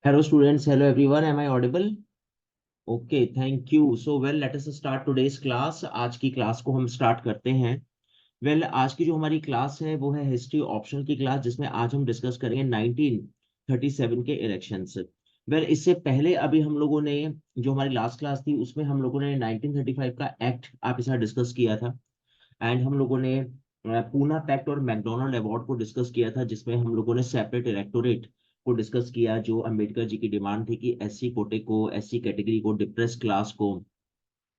Hello students, hello everyone. Am I audible? Okay, thank you. So well, let us start today's class. आज की class को हम start करते हैं. आज की जो हमारी क्लास है वो है हिस्ट्री ऑप्शनल की क्लास, जिसमें आज हम डिस्कस करेंगे 1937 के इलेक्शंस. इससे पहले अभी हम लोगों ने जो हमारी लास्ट क्लास थी उसमें हम लोगों ने 1935 का एक्ट आपके साथ डिस्कस किया था. एंड हम लोगों ने पूना पैक्ट और मैकडोनल्ड अवार्ड को डिस्कस किया था, जिसमें हम लोगों ने सेपरेट इलेक्टोरेट को डिस्कस किया, जो अंबेडकर जी की डिमांड थी कि एससी कोटे को, एससी कैटेगरी को, डिप्रेस क्लास को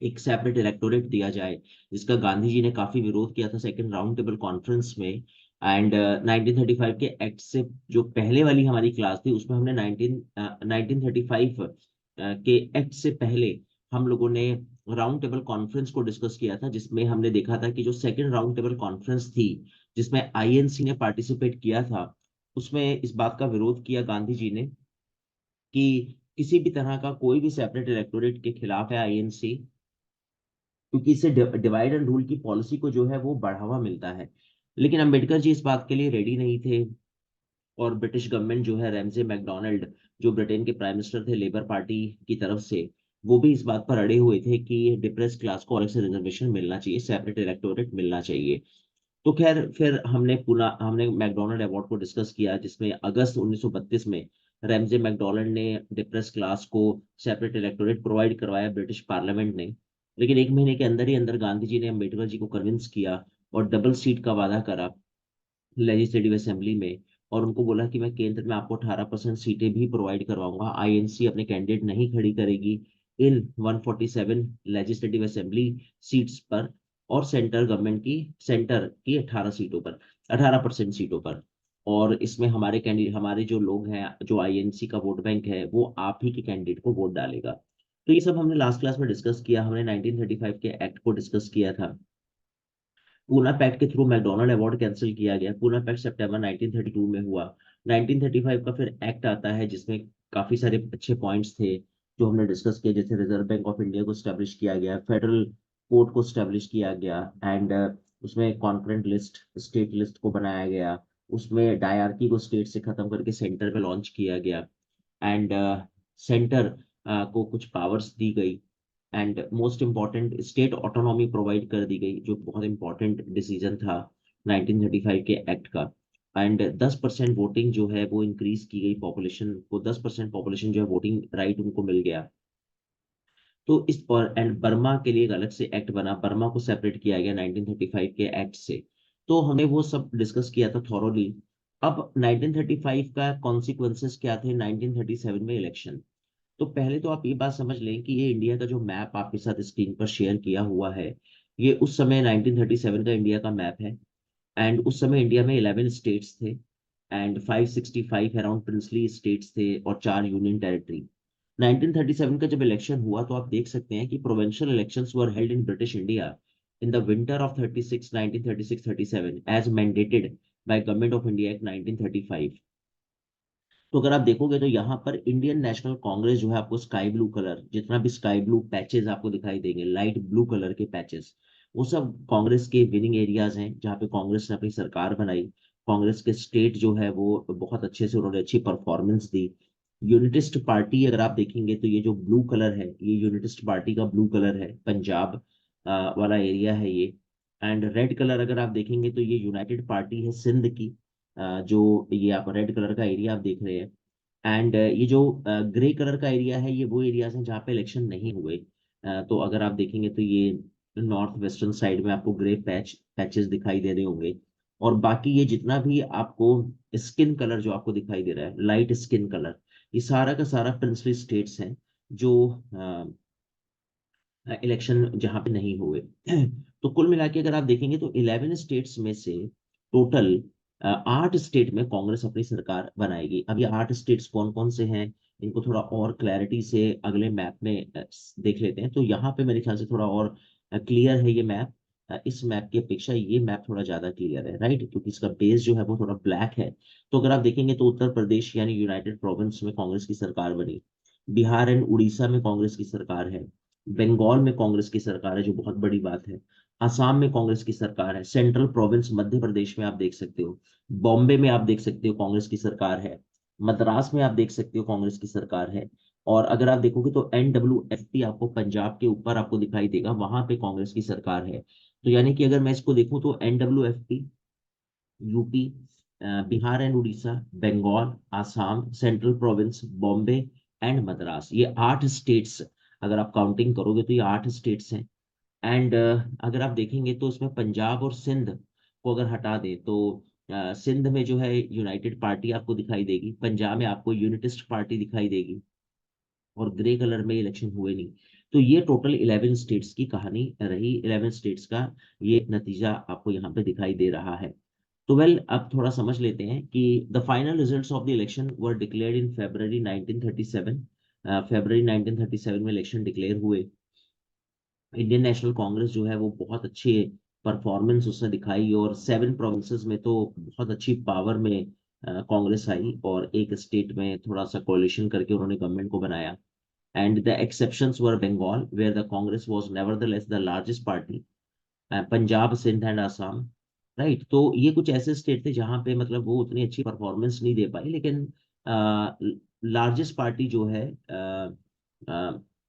एक सेपरेट इलेक्टोरेट दिया जाए, जिसका गांधी जी ने काफी विरोध किया था सेकंड राउंड टेबल कॉन्फ्रेंस में. एंड 1935 के एक्ट से जो पहले वाली हमारी क्लास थी उसमें हमने 1935 के एक्ट से पहले हम लोगों ने राउंड टेबल कॉन्फ्रेंस को डिस्कस किया था, जिसमें हमने देखा था कि जो सेकंड राउंड टेबल कॉन्फ्रेंस थी जिसमें आईएनसी ने पार्टिसिपेट किया था, उसमें इस बात का विरोध किया गांधी जी ने कि किसी भी तरह का कोई भी सेपरेट इलेक्टोरेट के खिलाफ है आईएनसी, क्योंकि इससे डिवाइड एंड रूल की पॉलिसी को जो है वो बढ़ावा मिलता है. लेकिन अंबेडकर जी इस बात के लिए रेडी नहीं थे, और ब्रिटिश गवर्नमेंट जो है, रैमजे मैकडोनल्ड जो ब्रिटेन के प्राइम मिनिस्टर थे लेबर पार्टी की तरफ से, वो भी इस बात पर अड़े हुए थे कि डिप्रेस क्लास को अलग से रिजर्वेशन मिलना चाहिए, सेपरेट इलेक्टोरेट मिलना चाहिए. तो खैर फिर हमने मैकडोनल्ड अवार्ड को डिस्कस किया, जिसमें अगस्त 1932 में रैमजे मैकडोनल्ड ने डिप्रेस क्लास को सेपरेट इलेक्टोरेट प्रोवाइड करवाया ब्रिटिश पार्लियामेंट ने. लेकिन एक महीने के अंदर ही अंदर गांधी जी ने अम्बेडकर जी को कन्विंस किया और डबल सीट का वादा करा लेजिस्लेटिव असेंबली में, और उनको बोला कि मैं केंद्र में आपको 18% सीटें भी प्रोवाइड करवाऊंगा. आईएनसी अपने कैंडिडेट नहीं खड़ी करेगी इन 147 लेजिस्लेटिव असेंबली सीट्स पर, और सेंटर की 18 सीटों पर, 18% सीटों पर. और इसमें हमारे कैंडिडेट, हमारे जो लोग हैं, जो आईएनसी का वोट बैंक है, वो आप ही के कैंडिडेट को वोट डालेगा. तो ये सब हमने लास्ट क्लास में डिस्कस किया. हमने 1935 के एक्ट को डिस्कस किया था. पूना पैक्ट के थ्रू मैकडोनल्ड अवार्ड कैंसिल किया गया. पूना पैक्ट सितंबर 1932 में हुआ. 1935 का फिर एक्ट आता है, जिसमें काफी सारे अच्छे पॉइंट्स थे जो हमने डिस्कस किए, जैसे रिजर्व बैंक ऑफ इंडिया को स्टैब्लिश किया गया, फेडरल कोर्ट को स्टैब्लिश किया गया, एंड उसमें कॉन्करेंट लिस्ट, स्टेट लिस्ट को बनाया गया. उसमें डायरकी को स्टेट से खत्म करके सेंटर में लॉन्च किया गया. एंड सेंटर को कुछ पावर्स दी गई. And most important, state autonomy provide कर दी गई, जो बहुत इंपॉर्टेंट डिसीजन था 1935 के एक्ट का. एंड 10% वोटिंग जो है वो इंक्रीज की गई, पॉपुलेशन को 10% पॉपुलेशन जो है वोटिंग राइट उनको मिल गया. तो इस पर एंड बर्मा के लिए एक अलग से एक्ट बना, बर्मा को सेपरेट किया गया 1935 के एक्ट से. तो हमने वो सब डिस्कस किया था थॉरोली. अब 1935 का कॉन्सिक्वेंसेस क्या थे 1937 में इलेक्शन. तो पहले तो आप ये बात समझ लें कि ये इंडिया का जो मैप आपके साथ स्क्रीन पर शेयर किया हुआ है, ये उस समय 1937 का इंडिया का मैप है. एंड उस समय इंडिया में 11 स्टेट्स थे, एंड 565 अराउंड प्रिंसली स्टेट्स थे, और 4 यूनियन टेरिटरी. 1937 का जब इलेक्शन हुआ तो आप देख सकते हैं कि provincial elections were held in British India in the winter of 1936-37 as mandated by government of India act 1935. तो अगर आप देखोगे तो यहाँ पर इंडियन नेशनल कांग्रेस जो है, आपको स्काई ब्लू कलर, जितना भी स्काई ब्लू पैचेस आपको दिखाई देंगे, लाइट ब्लू कलर के पैचेस, वो सब कांग्रेस के विनिंग एरियाज हैं, जहाँ पे कांग्रेस ने अपनी सरकार बनाई. कांग्रेस के स्टेट जो है वो बहुत अच्छे से उन्होंने अच्छी परफॉर्मेंस दी. यूनिटिस्ट पार्टी अगर आप देखेंगे तो ये जो ब्लू कलर है, ये यूनिटिस्ट पार्टी का ब्लू कलर है, पंजाब वाला एरिया है ये. एंड रेड कलर अगर आप देखेंगे तो ये यूनाइटेड पार्टी है सिंध की. जो ये आप रेड कलर का एरिया आप देख रहे हैं. एंड ये जो ग्रे कलर का एरिया है, ये वो एरियाज हैं जहाँ पे इलेक्शन नहीं हुए. तो अगर आप देखेंगे तो ये नॉर्थ वेस्टर्न साइड में आपको ग्रे पैचेस दिखाई दे रहे होंगे. और बाकी ये जितना भी आपको स्किन कलर जो आपको दिखाई दे रहा है, लाइट स्किन कलर, ये सारा का सारा प्रिंसली स्टेट्स हैं जो इलेक्शन जहाँ पे नहीं हुए. तो कुल मिला के अगर आप देखेंगे तो 11 स्टेट्स में से टोटल 8 स्टेट में कांग्रेस अपनी सरकार बनाएगी. अब ये 8 स्टेट्स कौन कौन से हैं, इनको थोड़ा और क्लैरिटी से अगले मैप में देख लेते हैं. तो यहाँ पे मेरे ख्याल से थोड़ा और क्लियर है ये मैप. इस मैप की अपेक्षा ये मैप थोड़ा ज्यादा क्लियर है, राइट, क्योंकि इसका बेस जो है वो थोड़ा ब्लैक है. तो अगर आप देखेंगे तो उत्तर प्रदेश यानी यूनाइटेड प्रोविंस में कांग्रेस की सरकार बनी. बिहार एंड उड़ीसा में कांग्रेस की सरकार है. बंगाल में कांग्रेस की सरकार है, जो बहुत बड़ी बात है. असम में कांग्रेस की सरकार है. सेंट्रल प्रोविंस मध्य प्रदेश में आप देख सकते हो. बॉम्बे में आप देख सकते हो कांग्रेस की सरकार है. मद्रास में आप देख सकते हो कांग्रेस की सरकार है। और अगर आप देखोगे तो NWFP आपको पंजाब के ऊपर आपको दिखाई देगा, वहां पे कांग्रेस की सरकार है। तो यानी कि अगर मैं इसको देखूं तो NWFP, UP, Bihar and Orissa, Bengal, Assam, central province, Bombay and Madras, ये 8 स्टेट्स। अगर आप काउंटिंग करोगे तो ये 8 स्टेट्स हैं। एंड अगर आप देखेंगे तो उसमें पंजाब और सिंध को अगर हटा दें तो सिंध में जो है यूनाइटेड पार्टी आपको दिखाई देगी, पंजाब में आपको यूनिटिस्ट पार्टी दिखाई देगी, और ग्रे कलर में इलेक्शन हुए नहीं। तो ये टोटल 11 स्टेट्स की कहानी रही, 11 स्टेट्स का ये नतीजा आपको यहाँ पे दिखाई दे रहा है। तो वेल अब थोड़ा समझ लेते हैं कि the final results of the election were declared in February 1937। February 1937 में इलेक्शन डिक्लेयर हुए। इंडियन नेशनल कांग्रेस जो है वो बहुत अच्छे परफॉर्मेंस उसने दिखाई, और 7 प्रोविंसेस में तो बहुत अच्छी पावर में कांग्रेस आई, और एक स्टेट में थोड़ा सा कोalition करके उन्होंने गवर्नमेंट को बनाया। And the exceptions were Bengal where the Congress was nevertheless the largest party, Punjab, Sindh and Assam. Right, तो ये कुछ ऐसे स्टेट थे जहां पे मतलब वो उतनी अच्छी परफॉर्मेंस नहीं दे पाई, लेकिन लार्जेस्ट पार्टी जो है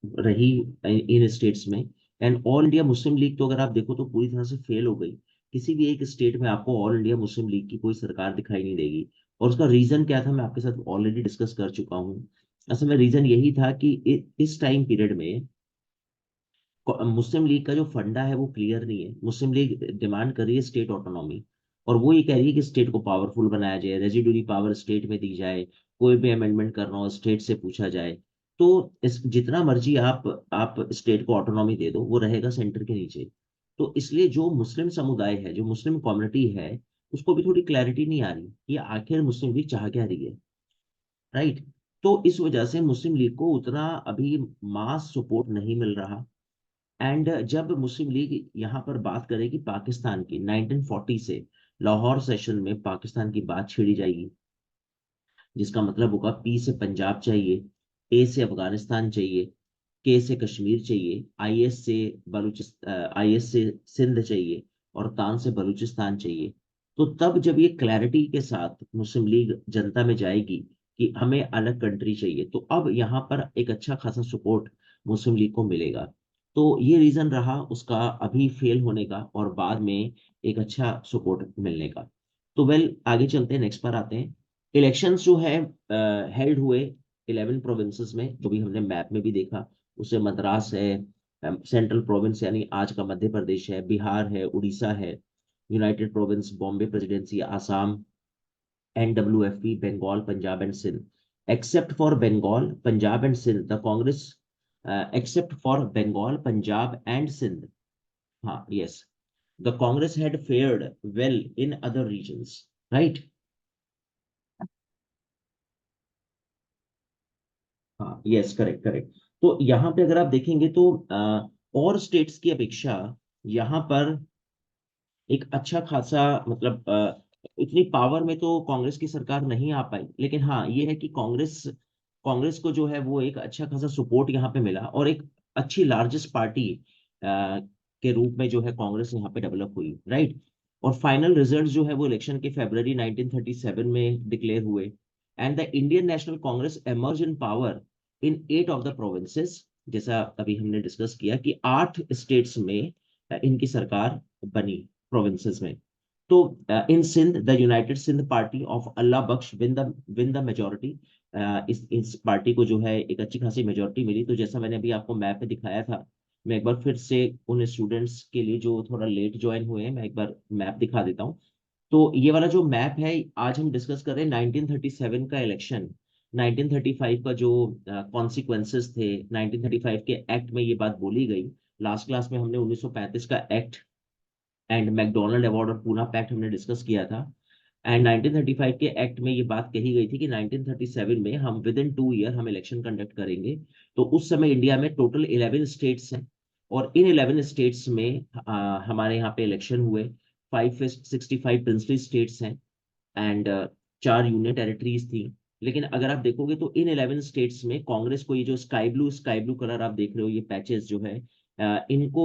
रही इन स्टेट्स में। And all India Muslim league तो अगर आप देखो तो पूरी तरह से फेल हो गई। किसी भी एक स्टेट में आपको ऑल इंडिया मुस्लिम लीग की कोई सरकार दिखाई नहीं देगी। और उसका रीजन क्या था मैं आपके साथ ऑलरेडी डिस्कस कर चुका हूँ। असल में रीजन यही था कि इस टाइम पीरियड में मुस्लिम लीग का जो फंडा है वो क्लियर नहीं है। मुस्लिम लीग डिमांड कर रही है स्टेट ऑटोनॉमी, और वो ये कह रही है कि स्टेट को पावरफुल बनाया जाए, रेजिडुअरी पावर स्टेट में दी जाए, कोई भी अमेंडमेंट करना हो स्टेट से पूछा जाए। तो इस जितना मर्जी आप स्टेट को ऑटोनॉमी दे दो, वो रहेगा सेंटर के नीचे। तो इसलिए जो मुस्लिम समुदाय है, जो मुस्लिम कम्युनिटी है, उसको भी थोड़ी क्लैरिटी नहीं आ रही कि आखिर मुस्लिम लीग चाह क्या रही है। राइट, तो इस वजह से मुस्लिम लीग को उतना अभी मास सपोर्ट नहीं मिल रहा। एंड जब मुस्लिम लीग यहाँ पर बात करेगी पाकिस्तान की, 1940 से लाहौर सेशन में पाकिस्तान की बात छेड़ी जाएगी, जिसका मतलब होगा पी से पंजाब चाहिए, ए से अफगानिस्तान चाहिए, के से कश्मीर चाहिए, आई एस से सिंध चाहिए, और तान से बलूचिस्तान चाहिए। तो तब जब ये क्लैरिटी के साथ मुस्लिम लीग जनता में जाएगी कि हमें अलग कंट्री चाहिए, तो अब यहाँ पर एक अच्छा खासा सपोर्ट मुस्लिम लीग को मिलेगा। तो ये रीजन रहा उसका अभी फेल होने का, और बाद में एक अच्छा सपोर्ट मिलने का। तो वेल आगे चलते हैं, नेक्स्ट पर आते हैं। इलेक्शंस जो है हेल्ड हुए 11 प्रोविंसेस में, जो भी हमने मैप में भी देखा। उससे मद्रास है, सेंट्रल प्रोविंस यानी आज का मध्य प्रदेश है, बिहार है, उड़ीसा है, united province, Bombay presidency, Assam, NWFP, Bengal, Punjab and Sindh. Except for Bengal, Punjab and Sindh the Congress, except for Bengal, Punjab and Sindh, हाँ yes, the Congress had fared well in other regions. Right, हाँ यस, करेक्ट करेक्ट। तो यहाँ पे अगर आप देखेंगे तो और स्टेट्स की अपेक्षा यहाँ पर एक अच्छा खासा मतलब इतनी पावर में तो कांग्रेस की सरकार नहीं आ पाई, लेकिन हाँ ये है कि कांग्रेस कांग्रेस को जो है वो एक अच्छा खासा सपोर्ट यहाँ पे मिला, और एक अच्छी लार्जेस्ट पार्टी के रूप में जो है कांग्रेस यहाँ पे डेवलप हुई। राइट, और फाइनल रिजल्ट जो है वो इलेक्शन के February 1937 में डिक्लेयर हुए। And the Indian National Congress emerge in power in 8 of the provinces. जैसा अभी हमने डिस्कस किया कि 8 स्टेट्स में इनकी सरकार बनी, प्रोविंसेस में। तो in Sindh the united Sindh party of Allah Bakhsh win the majority. इस पार्टी को जो है एक अच्छी खासी मेजोरिटी मिली। तो जैसा मैंने अभी आपको मैप में दिखाया था, मैं एक बार फिर से उन स्टूडेंट्स के लिए जो थोड़ा लेट ज्वाइन हुए हैं, मैं एक बार मैप दिखा देता हूँ। तो ये वाला जो मैप है, आज हम डिस्कस कर रहे हैं 1937 का इलेक्शन। 1935 का जो कॉन्सिक्वेंसेस थे, 1935 के एक्ट में ये बात बोली गई। लास्ट क्लास में हमने 1935 का एक्ट एंड मैकडोनल्ड अवार्ड और पूना पैक्ट हमने डिस्कस किया था। एंड 1935 के एक्ट में ये बात कही गई थी कि 1937 में हम विद इन 2 ईयर हम इलेक्शन कंडक्ट करेंगे। तो उस समय इंडिया में टोटल 11 स्टेट्स हैं, और इन 11 स्टेट्स में हमारे यहाँ पे इलेक्शन हुए। 565 प्रिंसली स्टेट्स हैं, एंड 4 यूनियन टेरिटरीज थी। लेकिन अगर आप देखोगे तो इन 11 स्टेट्स में कांग्रेस को, ये जो स्काई ब्लू कलर आप देख रहे हो, ये पैचेस जो है इनको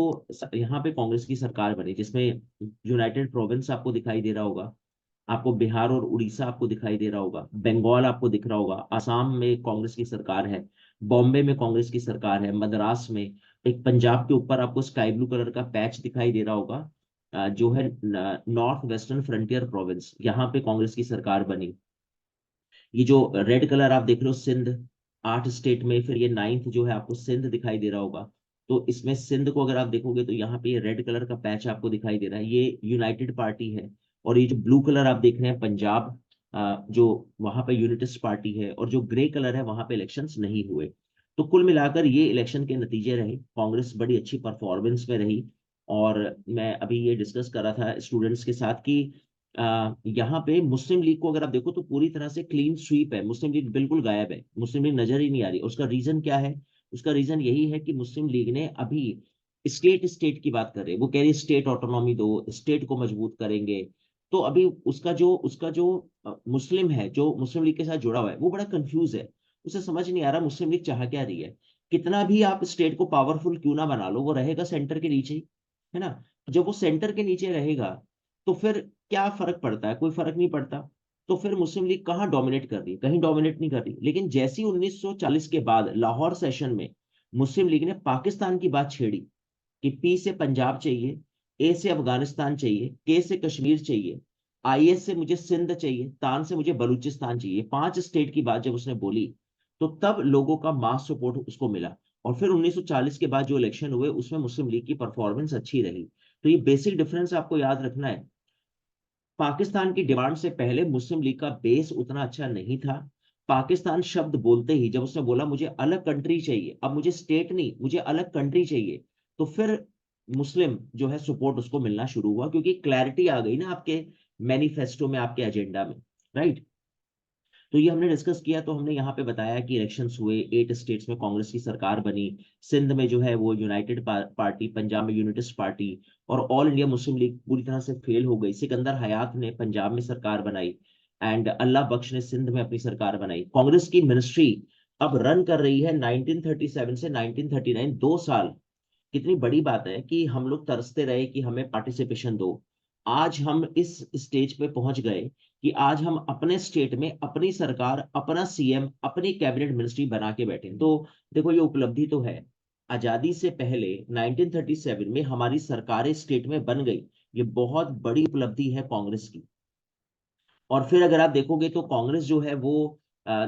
यहाँ पे कांग्रेस की सरकार बनी, जिसमें यूनाइटेड प्रोविंस आपको दिखाई दे रहा होगा, आपको बिहार और उड़ीसा आपको दिखाई दे रहा होगा, बंगाल आपको दिख रहा होगा, असम में कांग्रेस की सरकार है, बॉम्बे में कांग्रेस की सरकार है, मद्रास में, एक पंजाब के ऊपर आपको स्काई ब्लू कलर का पैच दिखाई दे रहा होगा, जो है नॉर्थ वेस्टर्न फ्रंटियर प्रोविंस, यहाँ पे कांग्रेस की सरकार बनी। ये जो रेड कलर आप देख रहे हो सिंध, 8 स्टेट में, फिर ये नाइन्थ जो है आपको सिंध दिखाई दे रहा होगा। तो इसमें सिंध को अगर आप देखोगे तो यहाँ पे ये रेड कलर का पैच आपको दिखाई दे रहा है, ये यूनाइटेड पार्टी है। और ये जो ब्लू कलर आप देख रहे हैं पंजाब, जो वहां पे यूनिटिस्ट पार्टी है, और जो ग्रे कलर है वहां पे इलेक्शंस नहीं हुए। तो कुल मिलाकर ये इलेक्शन के नतीजे रहे, कांग्रेस बड़ी अच्छी परफॉर्मेंस में रही। और मैं अभी ये डिस्कस कर रहा था स्टूडेंट्स के साथ कि यहाँ पे मुस्लिम लीग को अगर आप देखो तो पूरी तरह से क्लीन स्वीप है, मुस्लिम लीग बिल्कुल गायब है, मुस्लिम लीग नजर ही नहीं आ रही। उसका रीजन क्या है? उसका रीजन यही है कि मुस्लिम लीग ने अभी स्टेट स्टेट की बात कर रहे हैं, वो कह रही है स्टेट ऑटोनॉमी दो, स्टेट को मजबूत करेंगे। तो अभी उसका जो मुस्लिम है, जो मुस्लिम लीग के साथ जुड़ा हुआ है, वो बड़ा कंफ्यूज है। उसे समझ नहीं आ रहा मुस्लिम लीग चाह क्या रही है। कितना भी आप स्टेट को पावरफुल क्यों ना बना लो, वो रहेगा सेंटर के नीचे ही, है ना। जब वो सेंटर के नीचे रहेगा तो फिर क्या फर्क पड़ता है? कोई फर्क नहीं पड़ता। तो फिर मुस्लिम लीग कहाँ डोमिनेट कर रही है? कहीं डोमिनेट नहीं कर रही। लेकिन जैसी 1940 के बाद लाहौर सेशन में मुस्लिम लीग ने पाकिस्तान की बात छेड़ी कि पी से पंजाब चाहिए, ए से अफगानिस्तान चाहिए, के से कश्मीर चाहिए, आई एस से मुझे सिंध चाहिए, तान से मुझे बलूचिस्तान चाहिए, 5 स्टेट की बात जब उसने बोली, तो तब लोगों का मास सपोर्ट उसको मिला। और फिर 1940 के बाद जो इलेक्शन हुए उसमें मुस्लिम लीग की परफॉर्मेंस अच्छी रही। तो ये बेसिक डिफरेंस आपको याद रखना है। पाकिस्तान की डिमांड से पहले मुस्लिम लीग का बेस उतना अच्छा नहीं था। पाकिस्तान शब्द बोलते ही जब उसने बोला मुझे अलग कंट्री चाहिए, अब मुझे स्टेट नहीं, मुझे अलग कंट्री चाहिए, तो फिर मुस्लिम जो है सपोर्ट उसको मिलना शुरू हुआ, क्योंकि क्लैरिटी आ गई ना आपके मैनिफेस्टो में, आपके एजेंडा में, राइट। तो ये हमने डिस्कस किया। तो हमने यहाँ पे बताया कि इलेक्शंस हुए, 8 स्टेट्स में कांग्रेस की सरकार बनी, सिंध में जो है वो यूनाइटेड पार्टी, पंजाब में यूनिटिस्ट पार्टी, और ऑल इंडिया मुस्लिम लीग पूरी तरह से फेल हो गई। सिकंदर हयात ने पंजाब में सरकार बनाई, एंड अल्लाह बख्श ने सिंध में अपनी सरकार बनाई। कांग्रेस की मिनिस्ट्री अब रन कर रही है 1937 से 1939, 2 साल। कितनी बड़ी बात है कि हम लोग तरसते रहे कि हमें पार्टिसिपेशन दो। आज हम इस स्टेज पे पहुंच गए कि आज हम अपने स्टेट में अपनी सरकार, अपना सीएम, अपनी कैबिनेट मिनिस्ट्री बना के बैठे हैं। तो देखो ये उपलब्धि तो है। आजादी से पहले 1937 में हमारी सरकारें स्टेट में बन गई, ये बहुत बड़ी उपलब्धि है कांग्रेस की। और फिर अगर आप देखोगे तो कांग्रेस जो है वो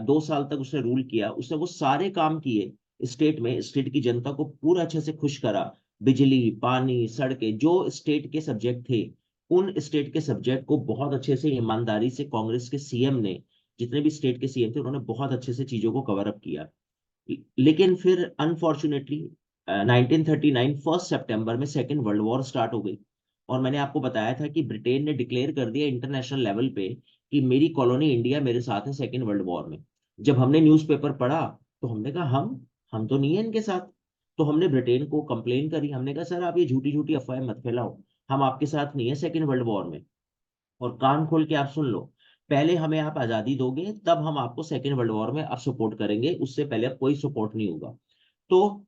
2 साल तक उसने रूल किया, उसने वो सारे काम किए स्टेट में, स्टेट की जनता को पूरा अच्छे से खुश करा। बिजली, पानी, सड़कें, जो स्टेट के सब्जेक्ट थे, उन स्टेट के सब्जेक्ट को बहुत अच्छे से ईमानदारी से कांग्रेस के सीएम ने, जितने भी स्टेट के सीएम थे, उन्होंने बहुत अच्छे से चीजों को कवर अप किया। लेकिन फिर अनफॉर्चुनेटली 1939 1 सितंबर में सेकेंड वर्ल्ड वॉर स्टार्ट हो गई। और मैंने आपको बताया था कि ब्रिटेन ने डिक्लेयर कर दिया इंटरनेशनल लेवल पे कि मेरी कॉलोनी इंडिया मेरे साथ है सेकेंड वर्ल्ड वॉर में। जब हमने न्यूज़पेपर पढ़ा तो हमने कहा हम तो नहीं है इनके साथ। तो हमने ब्रिटेन को कंप्लेन करी, हमने कहा सर आप ये झूठी झूठी अफवाहें मत फैलाओ, हम आपके साथ नहीं है सेकेंड वर्ल्ड वॉर में। और कान खोल के आप सुन लो, पहले हमें आप आजादी दोगे तब हम आपको सेकेंड वर्ल्ड वॉर में अब सपोर्ट करेंगे, उससे पहले अब कोई सपोर्ट नहीं होगा। तो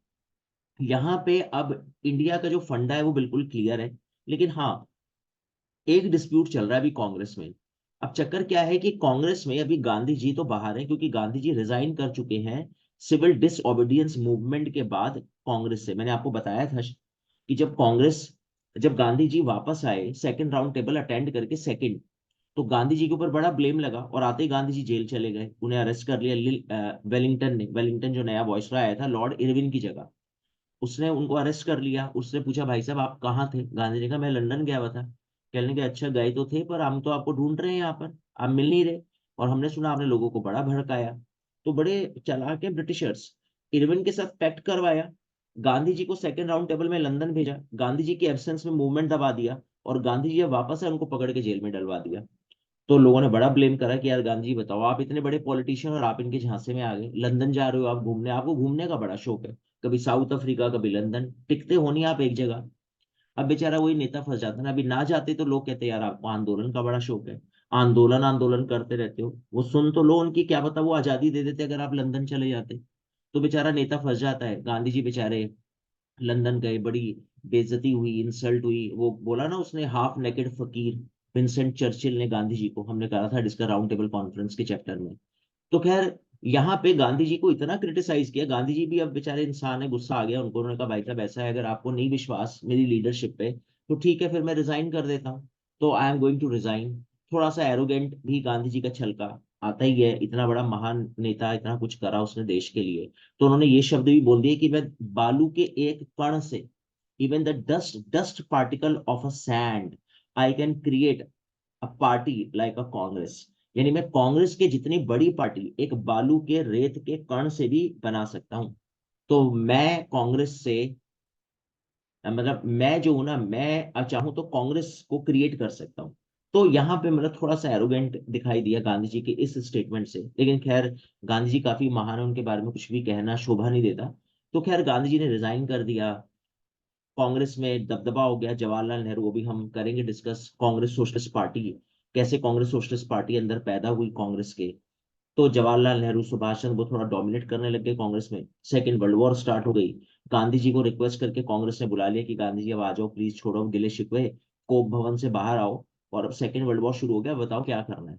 यहाँ पे अब इंडिया का जो फंडा है वो बिल्कुल क्लियर है। लेकिन हाँ, एक डिस्प्यूट चल रहा है अभी कांग्रेस में। अब चक्कर क्या है कि कांग्रेस में अभी गांधी जी तो बाहर हैं, क्योंकि गांधी जी रिजाइन कर चुके हैं सिविल डिसओबीडियंस मूवमेंट के बाद कांग्रेस से। मैंने आपको बताया था कि जब गांधी जी वापस आए सेकंड राउंड टेबल अटेंड करके सेकंड, तो गांधी जी के ऊपर बड़ा ब्लेम लगा, और आते ही गांधी जी जेल चले गए, उन्हें अरेस्ट कर लिया। वेलिंगटन ने, वेलिंगटन जो नया वॉइसरॉय आया था लॉर्ड इरविन की जगह, उसने उनको अरेस्ट कर लिया। उसने पूछा भाई साहब आप कहाँ थे? गांधी ने कहा मैं लंदन गया हुआ था। कहने के अच्छा गए तो थे, पर हम तो आपको ढूंढ रहे हैं यहाँ पर, आप मिल नहीं रहे, और हमने सुना आपने लोगों को बड़ा भड़काया। तो बड़े चालाक है ब्रिटिशर्स, इरविन के साथ पैक्ट करवाया, गांधी जी को सेकंड राउंड टेबल में लंदन भेजा, गांधी जी के एब्सेंस में मूवमेंट दबा दिया, और गांधी जी जब वापस है उनको पकड़ के जेल में डलवा दिया। तो लोगों ने बड़ा ब्लेम करा कि यार गांधी जी बताओ, आप इतने बड़े पॉलिटिशियन और आप इनके झांसे में आ गए, लंदन जा रहे हो आप घूमने, आपको घूमने का बड़ा शौक है, कभी साउथ अफ्रीका कभी लंदन, टिकते हो नहीं आप एक जगह। अब बेचारा वही नेता फंस जाता ना, अभी ना जाते तो लोग कहते यार आपको आंदोलन का बड़ा शौक है, आंदोलन आंदोलन करते रहते हो, वो सुन तो लो उनकी, क्या पता वो आजादी दे देते अगर आप लंदन चले जाते। तो बेचारा नेता फंस जाता है। गांधी जी बेचारे लंदन गए, बड़ी बेइज्जती हुई, इंसल्ट हुई, वो बोला ना उसने हाफ नेकेड फकीर, विंसेंट चर्चिल ने गांधी जी को, हमने करा था डिस्कस राउंड टेबल कॉन्फ्रेंस के चैप्टर में। तो खैर यहाँ पे गांधी जी को इतना क्रिटिसाइज किया, गांधी जी भी अब बेचारे इंसान है, गुस्सा आ गया उनको, उन्होंने कहा भाई साहब ऐसा है, अगर आपको नहीं विश्वास मेरी लीडरशिप पे तो ठीक है, फिर मैं रिजाइन कर देता हूँ। तो I am going to resign. थोड़ा सा एरोगेंट भी गांधी जी का छलका आता ही है, इतना बड़ा महान नेता, इतना कुछ करा उसने देश के लिए। तो उन्होंने ये शब्द भी बोल दिए कि मैं बालू के एक कण से, even the dust dust particle of a sand, I can create a party like अ कांग्रेस। यानी मैं कांग्रेस के जितनी बड़ी पार्टी एक बालू के रेत के कण से भी बना सकता हूं। तो मैं कांग्रेस से, मतलब मैं जो हूं ना, मैं चाहूं तो कांग्रेस को क्रिएट कर सकता हूं। तो यहाँ पे मतलब थोड़ा सा एरोगेंट दिखाई दिया गांधी जी के इस स्टेटमेंट से, लेकिन खैर गांधी जी काफी महान है, उनके बारे में कुछ भी कहना शोभा नहीं देता। तो खैर गांधी जी ने रिजाइन कर दिया, कांग्रेस में दबदबा हो गया। जवाहरलाल नेहरू, वो भी हम करेंगे डिस्कस, कांग्रेस सोशलिस्ट पार्टी, कैसे कांग्रेस सोशलिस्ट पार्टी अंदर पैदा हुई कांग्रेस के। तो जवाहरलाल नेहरू, सुभाष चंद्र बोस थोड़ा डोमिनेट करने लग गए कांग्रेस में। सेकेंड वर्ल्ड वॉर स्टार्ट हो गई। गांधी जी को रिक्वेस्ट करके कांग्रेस ने बुला लिया कि गांधी जी अब आ जाओ प्लीज, छोड़ो अब गिले शिकवे, कोप भवन से बाहर आओ, और अब सेकेंड वर्ल्ड वॉर शुरू हो गया, बताओ क्या करना है।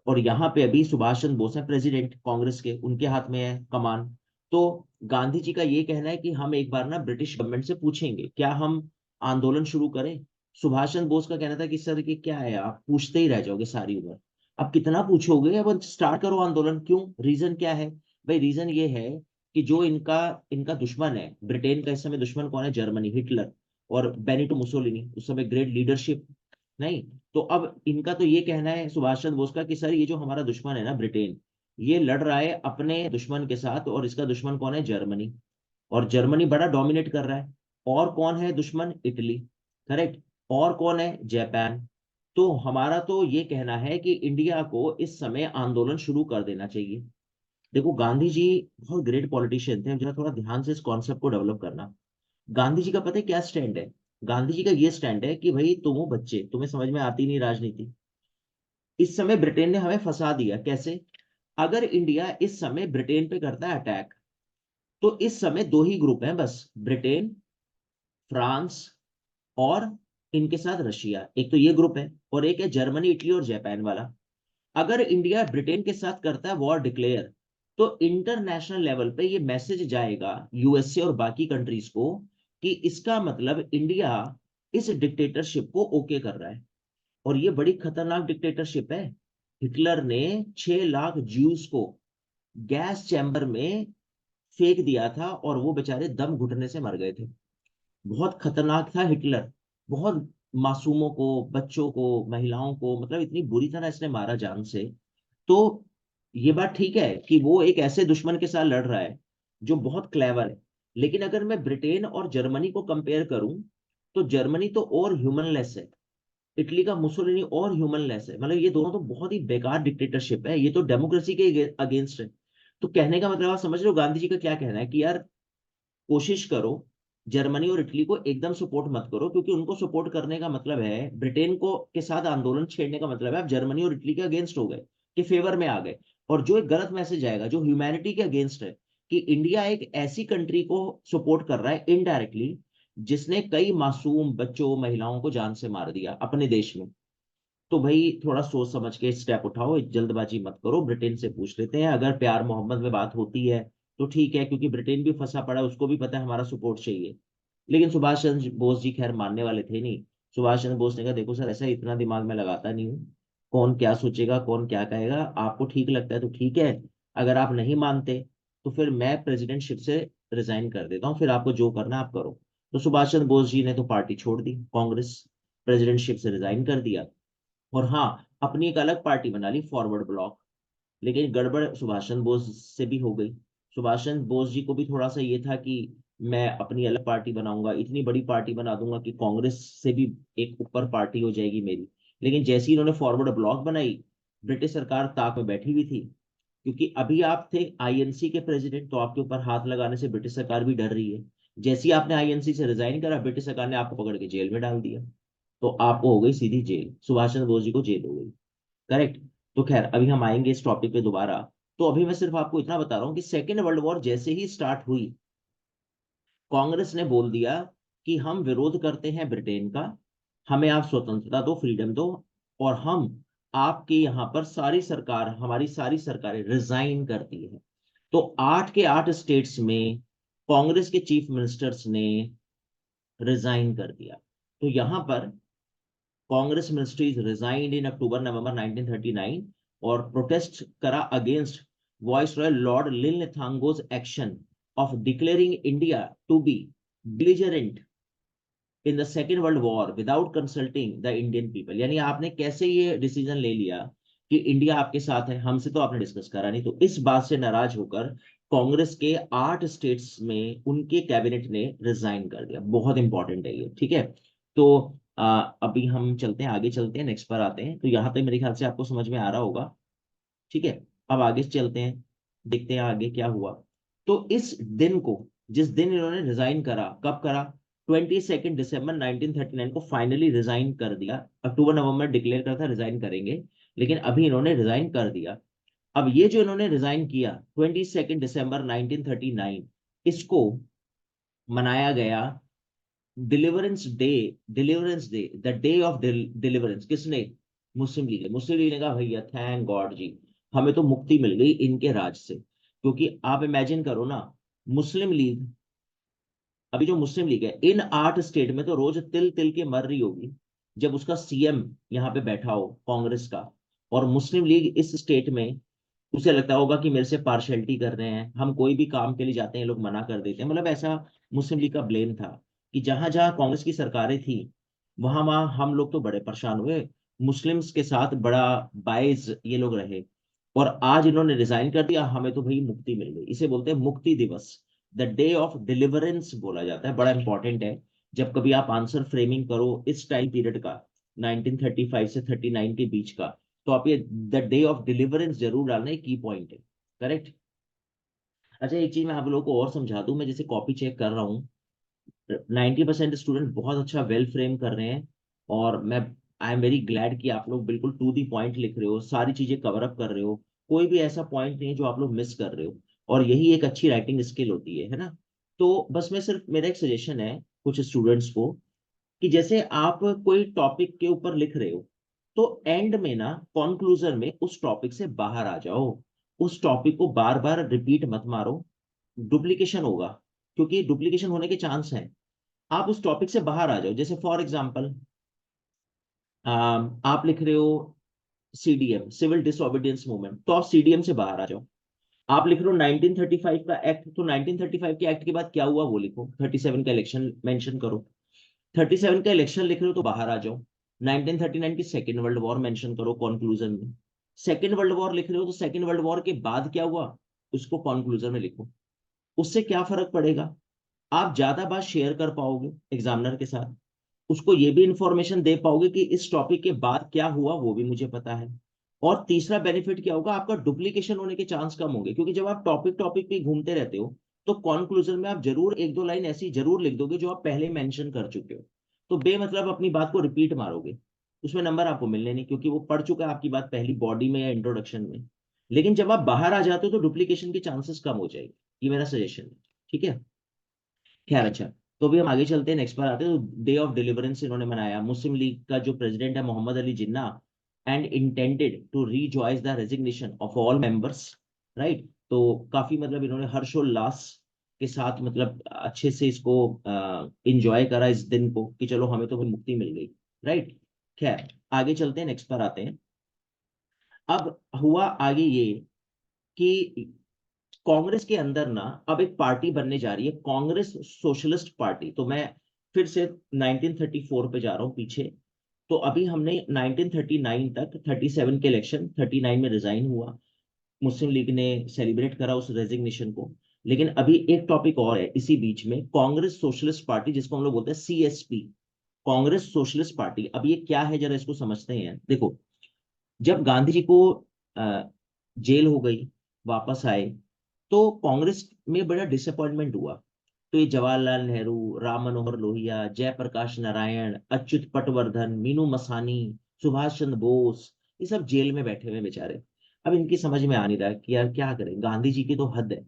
और यहाँ पे अभी सुभाष चंद्र बोस हैं प्रेसिडेंट कांग्रेस के, उनके हाथ में है कमान। तो गांधी जी का ये कहना है कि हम एक बार ना ब्रिटिश गवर्नमेंट से पूछेंगे क्या हम आंदोलन शुरू करें। सुभाष चंद्र बोस का कहना था कि सर कि क्या है, आप पूछते ही रह जाओगे सारी उम्र, अब कितना पूछोगे, अब स्टार्ट करो आंदोलन। क्यों, रीजन क्या है? भाई रीजन ये है कि जो इनका इनका दुश्मन है ब्रिटेन का, इस समय दुश्मन कौन है? जर्मनी, हिटलर और बेनिटो मुसोलिनी, उस समय ग्रेट लीडरशिप नहीं। तो अब इनका तो ये कहना है सुभाष चंद्र बोस का कि सर ये जो हमारा दुश्मन है ना ब्रिटेन, ये लड़ रहा है अपने दुश्मन के साथ, और इसका दुश्मन कौन है? जर्मनी। और जर्मनी बड़ा डोमिनेट कर रहा है। और कौन है दुश्मन? इटली। करेक्ट। और कौन है? जापान। तो हमारा तो ये कहना है कि इंडिया को इस समय आंदोलन शुरू कर देना चाहिए। देखो गांधी जी बहुत ग्रेट पॉलिटिशियन थे, जरा थोड़ा ध्यान से इस कॉन्सेप्ट को डेवलप करना। गांधी जी का पता है क्या स्टैंड है? गांधी जी का ये स्टैंड है कि भाई तुम हो बच्चे, तुम्हें समझ में आती नहीं राजनीति। इस समय ब्रिटेन ने हमें फंसा दिया, कैसे? अगर इंडिया इस समय ब्रिटेन पे करता है अटैक, तो इस समय दो ही ग्रुप हैं बस, ब्रिटेन, फ्रांस और इनके साथ रशिया, एक तो ये ग्रुप है, और एक है जर्मनी, इटली और जापान वाला। अगर इंडिया ब्रिटेन के साथ करता है वॉर डिक्लेयर, तो इंटरनेशनल लेवल पे ये मैसेज जाएगा यूएसए और बाकी कंट्रीज को कि इसका मतलब इंडिया इस डिक्टेटरशिप को ओके कर रहा है। और ये बड़ी खतरनाक डिक्टेटरशिप है। हिटलर ने 6 लाख ज्यूस को गैस चैम्बर में फेंक दिया था, और वो बेचारे दम घुटने से मर गए थे। बहुत खतरनाक था हिटलर। बहुत मासूमों को, बच्चों को, महिलाओं को, मतलब इतनी बुरी तरह इसने मारा जान से। तो ये बात ठीक है कि वो एक ऐसे दुश्मन के साथ लड़ रहा है जो बहुत क्लेवर है। लेकिन अगर मैं ब्रिटेन और जर्मनी को कंपेयर करूं, तो जर्मनी तो और ह्यूमनलेस है, इटली का मुसोलिनी और ह्यूमनलेस है। मतलब ये दोनों तो बहुत ही बेकार डिक्टेटरशिप है, ये तो डेमोक्रेसी के अगेंस्ट है। तो कहने का मतलब आप समझ रहे हो गांधी जी का क्या कहना है कि यार कोशिश करो, जर्मनी और इटली को एकदम सपोर्ट मत करो, क्योंकि उनको सपोर्ट करने का मतलब है ब्रिटेन को के साथ आंदोलन छेड़ने का मतलब है आप जर्मनी और इटली के अगेंस्ट हो गए, के फेवर में आ गए। और जो एक गलत मैसेज आएगा जो ह्यूमैनिटी के अगेंस्ट है, कि इंडिया एक ऐसी कंट्री को सपोर्ट कर रहा है इनडायरेक्टली जिसने कई मासूम बच्चों महिलाओं को जान से मार दिया अपने देश में। तो भाई थोड़ा सोच समझ के स्टेप उठाओ, जल्दबाजी मत करो। ब्रिटेन से पूछ लेते हैं, अगर प्यार मोहब्बत में बात होती है तो ठीक है, क्योंकि ब्रिटेन भी फंसा पड़ा है, उसको भी पता है हमारा सपोर्ट चाहिए। लेकिन सुभाष चंद्र बोस जी खैर मानने वाले थे नहीं। सुभाष चंद्र बोस ने कहा देखो सर, ऐसा इतना दिमाग में लगाता नहीं हूँ, कौन क्या सोचेगा, कौन क्या कहेगा, आपको ठीक लगता है तो ठीक है, अगर आप नहीं मानते तो फिर मैं प्रेसिडेंटशिप से रिजाइन कर देता हूँ, फिर आपको जो करना आप करो। तो सुभाष चंद्र बोस जी ने तो पार्टी छोड़ दी, कांग्रेस, प्रेसिडेंटशिप से रिजाइन कर दिया। और हाँ, अपनी एक अलग पार्टी बना ली, फॉरवर्ड ब्लॉक। लेकिन गड़बड़ सुभाष चंद्र बोस से भी हो गई। सुभाष चंद्र बोस जी को भी थोड़ा सा ये था कि मैं अपनी अलग पार्टी बनाऊंगा, इतनी बड़ी पार्टी बना दूंगा कि कांग्रेस से भी एक ऊपर पार्टी हो जाएगी मेरी। लेकिन जैसे ही इन्होंने फॉरवर्ड ब्लॉक बनाई, ब्रिटिश सरकार ताक में बैठी हुई थी, क्योंकि अभी आप थे आईएनसी के प्रेसिडेंट, तो आपके ऊपर हाथ लगाने से ब्रिटिश सरकार भी डर रही है। जैसे ही आपने आईएनसी से रिजाइन करा, ब्रिटिश सरकार ने आपको पकड़ के जेल में डाल दिया। तो आपको हो गई सीधी जेल, सुभाष चंद्र बोस जी को जेल हो गई। करेक्ट। तो खैर अभी हम आएंगे इस टॉपिक पे दोबारा। तो अभी मैं सिर्फ आपको इतना बता रहा हूँ कि सेकेंड वर्ल्ड वॉर जैसे ही स्टार्ट हुई, कांग्रेस ने बोल दिया कि हम विरोध करते हैं ब्रिटेन का, हमें आप स्वतंत्रता दो, फ्रीडम दो, और हम आपके यहाँ पर सारी सरकार, हमारी सारी सरकारें रिजाइन करती है। तो 8 के 8 स्टेट्स में कांग्रेस के चीफ मिनिस्टर्स ने रिजाइन कर दिया। तो यहां पर Congress ministries resigned in October November 1939, और प्रोटेस्ट करा against viceroy Lord Linlithgow's action of declaring India to be belligerent in the second world war without consulting the Indian people. यानी आपने कैसे ये डिसीजन ले लिया कि इंडिया आपके साथ है, हमसे तो आपने डिस्कस करा नहीं। तो इस बात से नाराज होकर कांग्रेस के 8 स्टेट्स में उनके कैबिनेट ने रिजाइन कर दिया। बहुत इंपॉर्टेंट है ये, ठीक है। तो अभी हम चलते हैं, आगे चलते हैं, नेक्स्ट पर आते हैं। तो यहां तक मेरे ख्याल से आपको समझ में आ रहा होगा, ठीक है। अब आगे चलते हैं, देखते हैं आगे क्या हुआ। तो इस दिन को, जिस दिन इन्होंने रिजाइन करा, कब करा, 22 दिसंबर 1939 को फाइनली रिजाइन कर दिया। अक्टूबर नवंबर डिक्लेयर करता रिजाइन करेंगे, लेकिन अभी इन्होंने रिजाइन कर दिया। अब ये जो इन्होंने रिजाइन किया 22 दिसंबर 1939, इसको मनाया गया deliverance day. Deliverance day, the day of deliverance, किसने, मुस्लिम लीग। मुस्लिम लीग ने कहा भैया थैंक गॉड जी, हमें तो मुक्ति मिल गई इनके राज से। क्योंकि आप इमेजिन करो ना, मुस्लिम लीग, अभी जो मुस्लिम लीग है इन 8 स्टेट में तो रोज तिल तिल के मर रही होगी जब उसका सीएम यहाँ पे बैठा हो कांग्रेस का, और मुस्लिम लीग इस स्टेट में, उसे लगता होगा कि मेरे से पार्शियलिटी कर रहे हैं, हम कोई भी काम के लिए जाते हैं ये लोग मना कर देते हैं। मतलब ऐसा मुस्लिम लीग का ब्लेम था कि जहां जहां कांग्रेस की सरकारें थी, वहां वहां हम लोग तो बड़े परेशान हुए, मुस्लिम्स के साथ बड़ा बायज ये लोग रहे। और आज इन्होंने रिजाइन कर दिया, हमें तो भाई मुक्ति मिल गई। इसे बोलते हैं मुक्ति दिवस, द डे ऑफ डिलीवरेंस बोला जाता है। बड़ा इंपॉर्टेंट है, जब कभी आप आंसर फ्रेमिंग करो इस टाइम पीरियड का, 1935 से 39 के बीच का, तो आप ये द डे ऑफ डिलीवरेंस जरूर डालना, एक की पॉइंट है। करेक्ट। अच्छा, एक चीज मैं आप लोगों को और समझा दूं, मैं जैसे कॉपी चेक कर रहा हूँ, 90% स्टूडेंट बहुत अच्छा वेल फ्रेम कर रहे हैं, और मैं आई एम वेरी ग्लैड कि आप लोग बिल्कुल टू दी पॉइंट लिख रहे हो, सारी चीजें कवर अप कर रहे हो, कोई भी ऐसा पॉइंट नहीं है जो आप लोग मिस कर रहे हो। और यही एक अच्छी राइटिंग स्किल होती है ना। तो बस मैं सिर्फ, मेरा एक सजेशन है कुछ स्टूडेंट्स को, कि जैसे आप कोई टॉपिक के ऊपर लिख रहे हो, तो एंड में ना, कॉन्क्लूजन में उस टॉपिक से बाहर आ जाओ। उस टॉपिक को बार बार रिपीट मत मारो, डुप्लीकेशन होगा, क्योंकि डुप्लीकेशन होने के चांस हैं। आप उस टॉपिक से बाहर आ जाओ। जैसे फॉर एग्जांपल, आप लिख रहे हो सीडीएम, सिविल डिसोबीडियंस मूवमेंट, तो आप सीडीएम से बाहर आ जाओ। आप लिख रहे हो 1935 का एक्ट, तो 1935 के एक्ट के बाद क्या हुआ वो लिखो। 37 का इलेक्शन मेंशन करो। 37 का इलेक्शन लिख रहे हो तो बाहर आ जाओ। 1939 की सेकेंड वर्ल्ड वॉर मेंशन करो कॉन्क्लूजन में। सेकेंड वर्ल्ड वॉर लिख रहे हो तो सेकेंड वर्ल्ड वॉर के बाद क्या हुआ उसको कॉन्क्लूजन में लिखो। उससे क्या फर्क पड़ेगा, आप ज्यादा बात शेयर कर पाओगे एग्जामिनर के साथ, उसको ये भी इंफॉर्मेशन दे पाओगे कि इस टॉपिक के बाद क्या हुआ वो भी मुझे पता है। और तीसरा बेनिफिट क्या होगा, आपका डुप्लीकेशन होने के चांस कम होंगे, क्योंकि जब आप टॉपिक टॉपिक पे घूमते रहते हो, तो कॉन्क्लूजन में आप जरूर एक दो लाइन ऐसी जरूर लिख दोगे जो आप पहले मेंशन कर चुके हो। तो बेमतलब अपनी बात को रिपीट मारोगे, उसमें नंबर आपको मिलने नहीं, क्योंकि वो पढ़ चुका है आपकी बात पहली बॉडी में या इंट्रोडक्शन में। लेकिन जब आप बाहर आ जाते हो तो डुप्लीकेशन के चांसेस कम हो जाएगी। ये मेरा सजेशन है, ठीक है। खैर, अच्छा, तो अभी हम आगे चलते हैं, नेक्स्ट पर आते हैं। तो डे ऑफ डिलीवरेंस इन्होंने मनाया, मुस्लिम लीग का जो प्रेसिडेंट है Mohammad Ali Jinnah, and intended to rejoice the resignation of all members, right. तो काफी मतलब इन्होंने हर्षोल्लास के साथ, मतलब अच्छे से इसको इंजॉय करा इस दिन को, कि चलो हमें तो मुक्ति मिल गई, राइट। खैर, आगे चलते हैं, नेक्स्ट पर आते हैं। अब हुआ आगे ये कि कांग्रेस के अंदर ना अब एक पार्टी बनने जा रही है, कांग्रेस सोशलिस्ट पार्टी। तो मैं फिर से 1934 पे जा रहा हूँ पीछे। तो अभी हमने 1939 तक, 37 के इलेक्शन, 39 में रिजाइन हुआ, मुस्लिम लीग ने सेलिब्रेट करा उस रेजिग्नेशन को। लेकिन अभी एक टॉपिक और है इसी बीच में, कांग्रेस सोशलिस्ट पार्टी, जिसको हम लोग बोलते हैं सीएसपी, कांग्रेस सोशलिस्ट पार्टी। अब ये क्या है जरा इसको समझते हैं। देखो, जब गांधी जी को जेल हो गई, वापस आए, तो कांग्रेस में बड़ा डिसअपॉइंटमेंट हुआ। तो ये जवाहरलाल नेहरू, राम मनोहर लोहिया, जयप्रकाश नारायण, अच्युत पटवर्धन, मीनू मसानी, सुभाष चंद्र बोस, ये सब जेल में बैठे हुए बेचारे। अब इनकी समझ में आ नहीं रहा कि यार क्या करें, गांधी जी की तो हद है।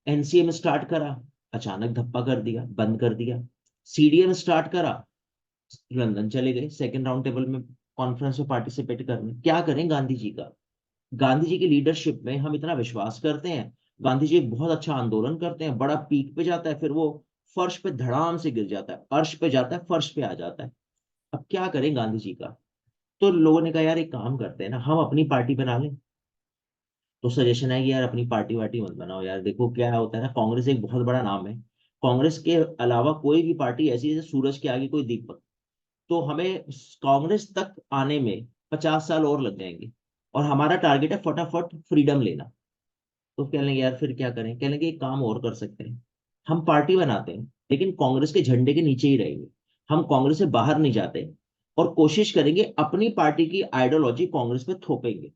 एनसीएम स्टार्ट करा, अचानक धप्पा कर दिया, बंद कर दिया। सीडीएम स्टार्ट करा, लंदन चले गए सेकेंड राउंड टेबल में कॉन्फ्रेंस में पार्टिसिपेट करने। क्या करें गांधी जी का, गांधी जी की लीडरशिप में हम इतना विश्वास करते हैं। गांधी जी एक बहुत अच्छा आंदोलन करते हैं, बड़ा पीक पे जाता है, फिर वो फर्श पे धड़ाम से गिर जाता है, अर्श पे जाता है, फर्श पे आ जाता है। अब क्या करें गांधी जी का। तो लोगों ने कहा यार एक काम करते हैं ना, हम अपनी पार्टी बना लें। तो सजेशन है कि यार अपनी पार्टी वार्टी मत बनाओ यार, देखो क्या होता है ना, कांग्रेस एक बहुत बड़ा नाम है। कांग्रेस के अलावा कोई भी पार्टी ऐसी है जैसे सूरज के आगे कोई दीपक। तो हमें कांग्रेस तक आने में 50 साल और लग जाएंगे, और हमारा टारगेट है फटाफट फ्रीडम लेना। तो कह लेंगे यार फिर क्या करें, कह लेंगे एक काम और कर सकते हैं, हम पार्टी बनाते हैं लेकिन कांग्रेस के झंडे के नीचे ही रहेंगे। हम कांग्रेस से बाहर नहीं जाते, और कोशिश करेंगे अपनी पार्टी की आइडियोलॉजी कांग्रेस पे थोपेंगे।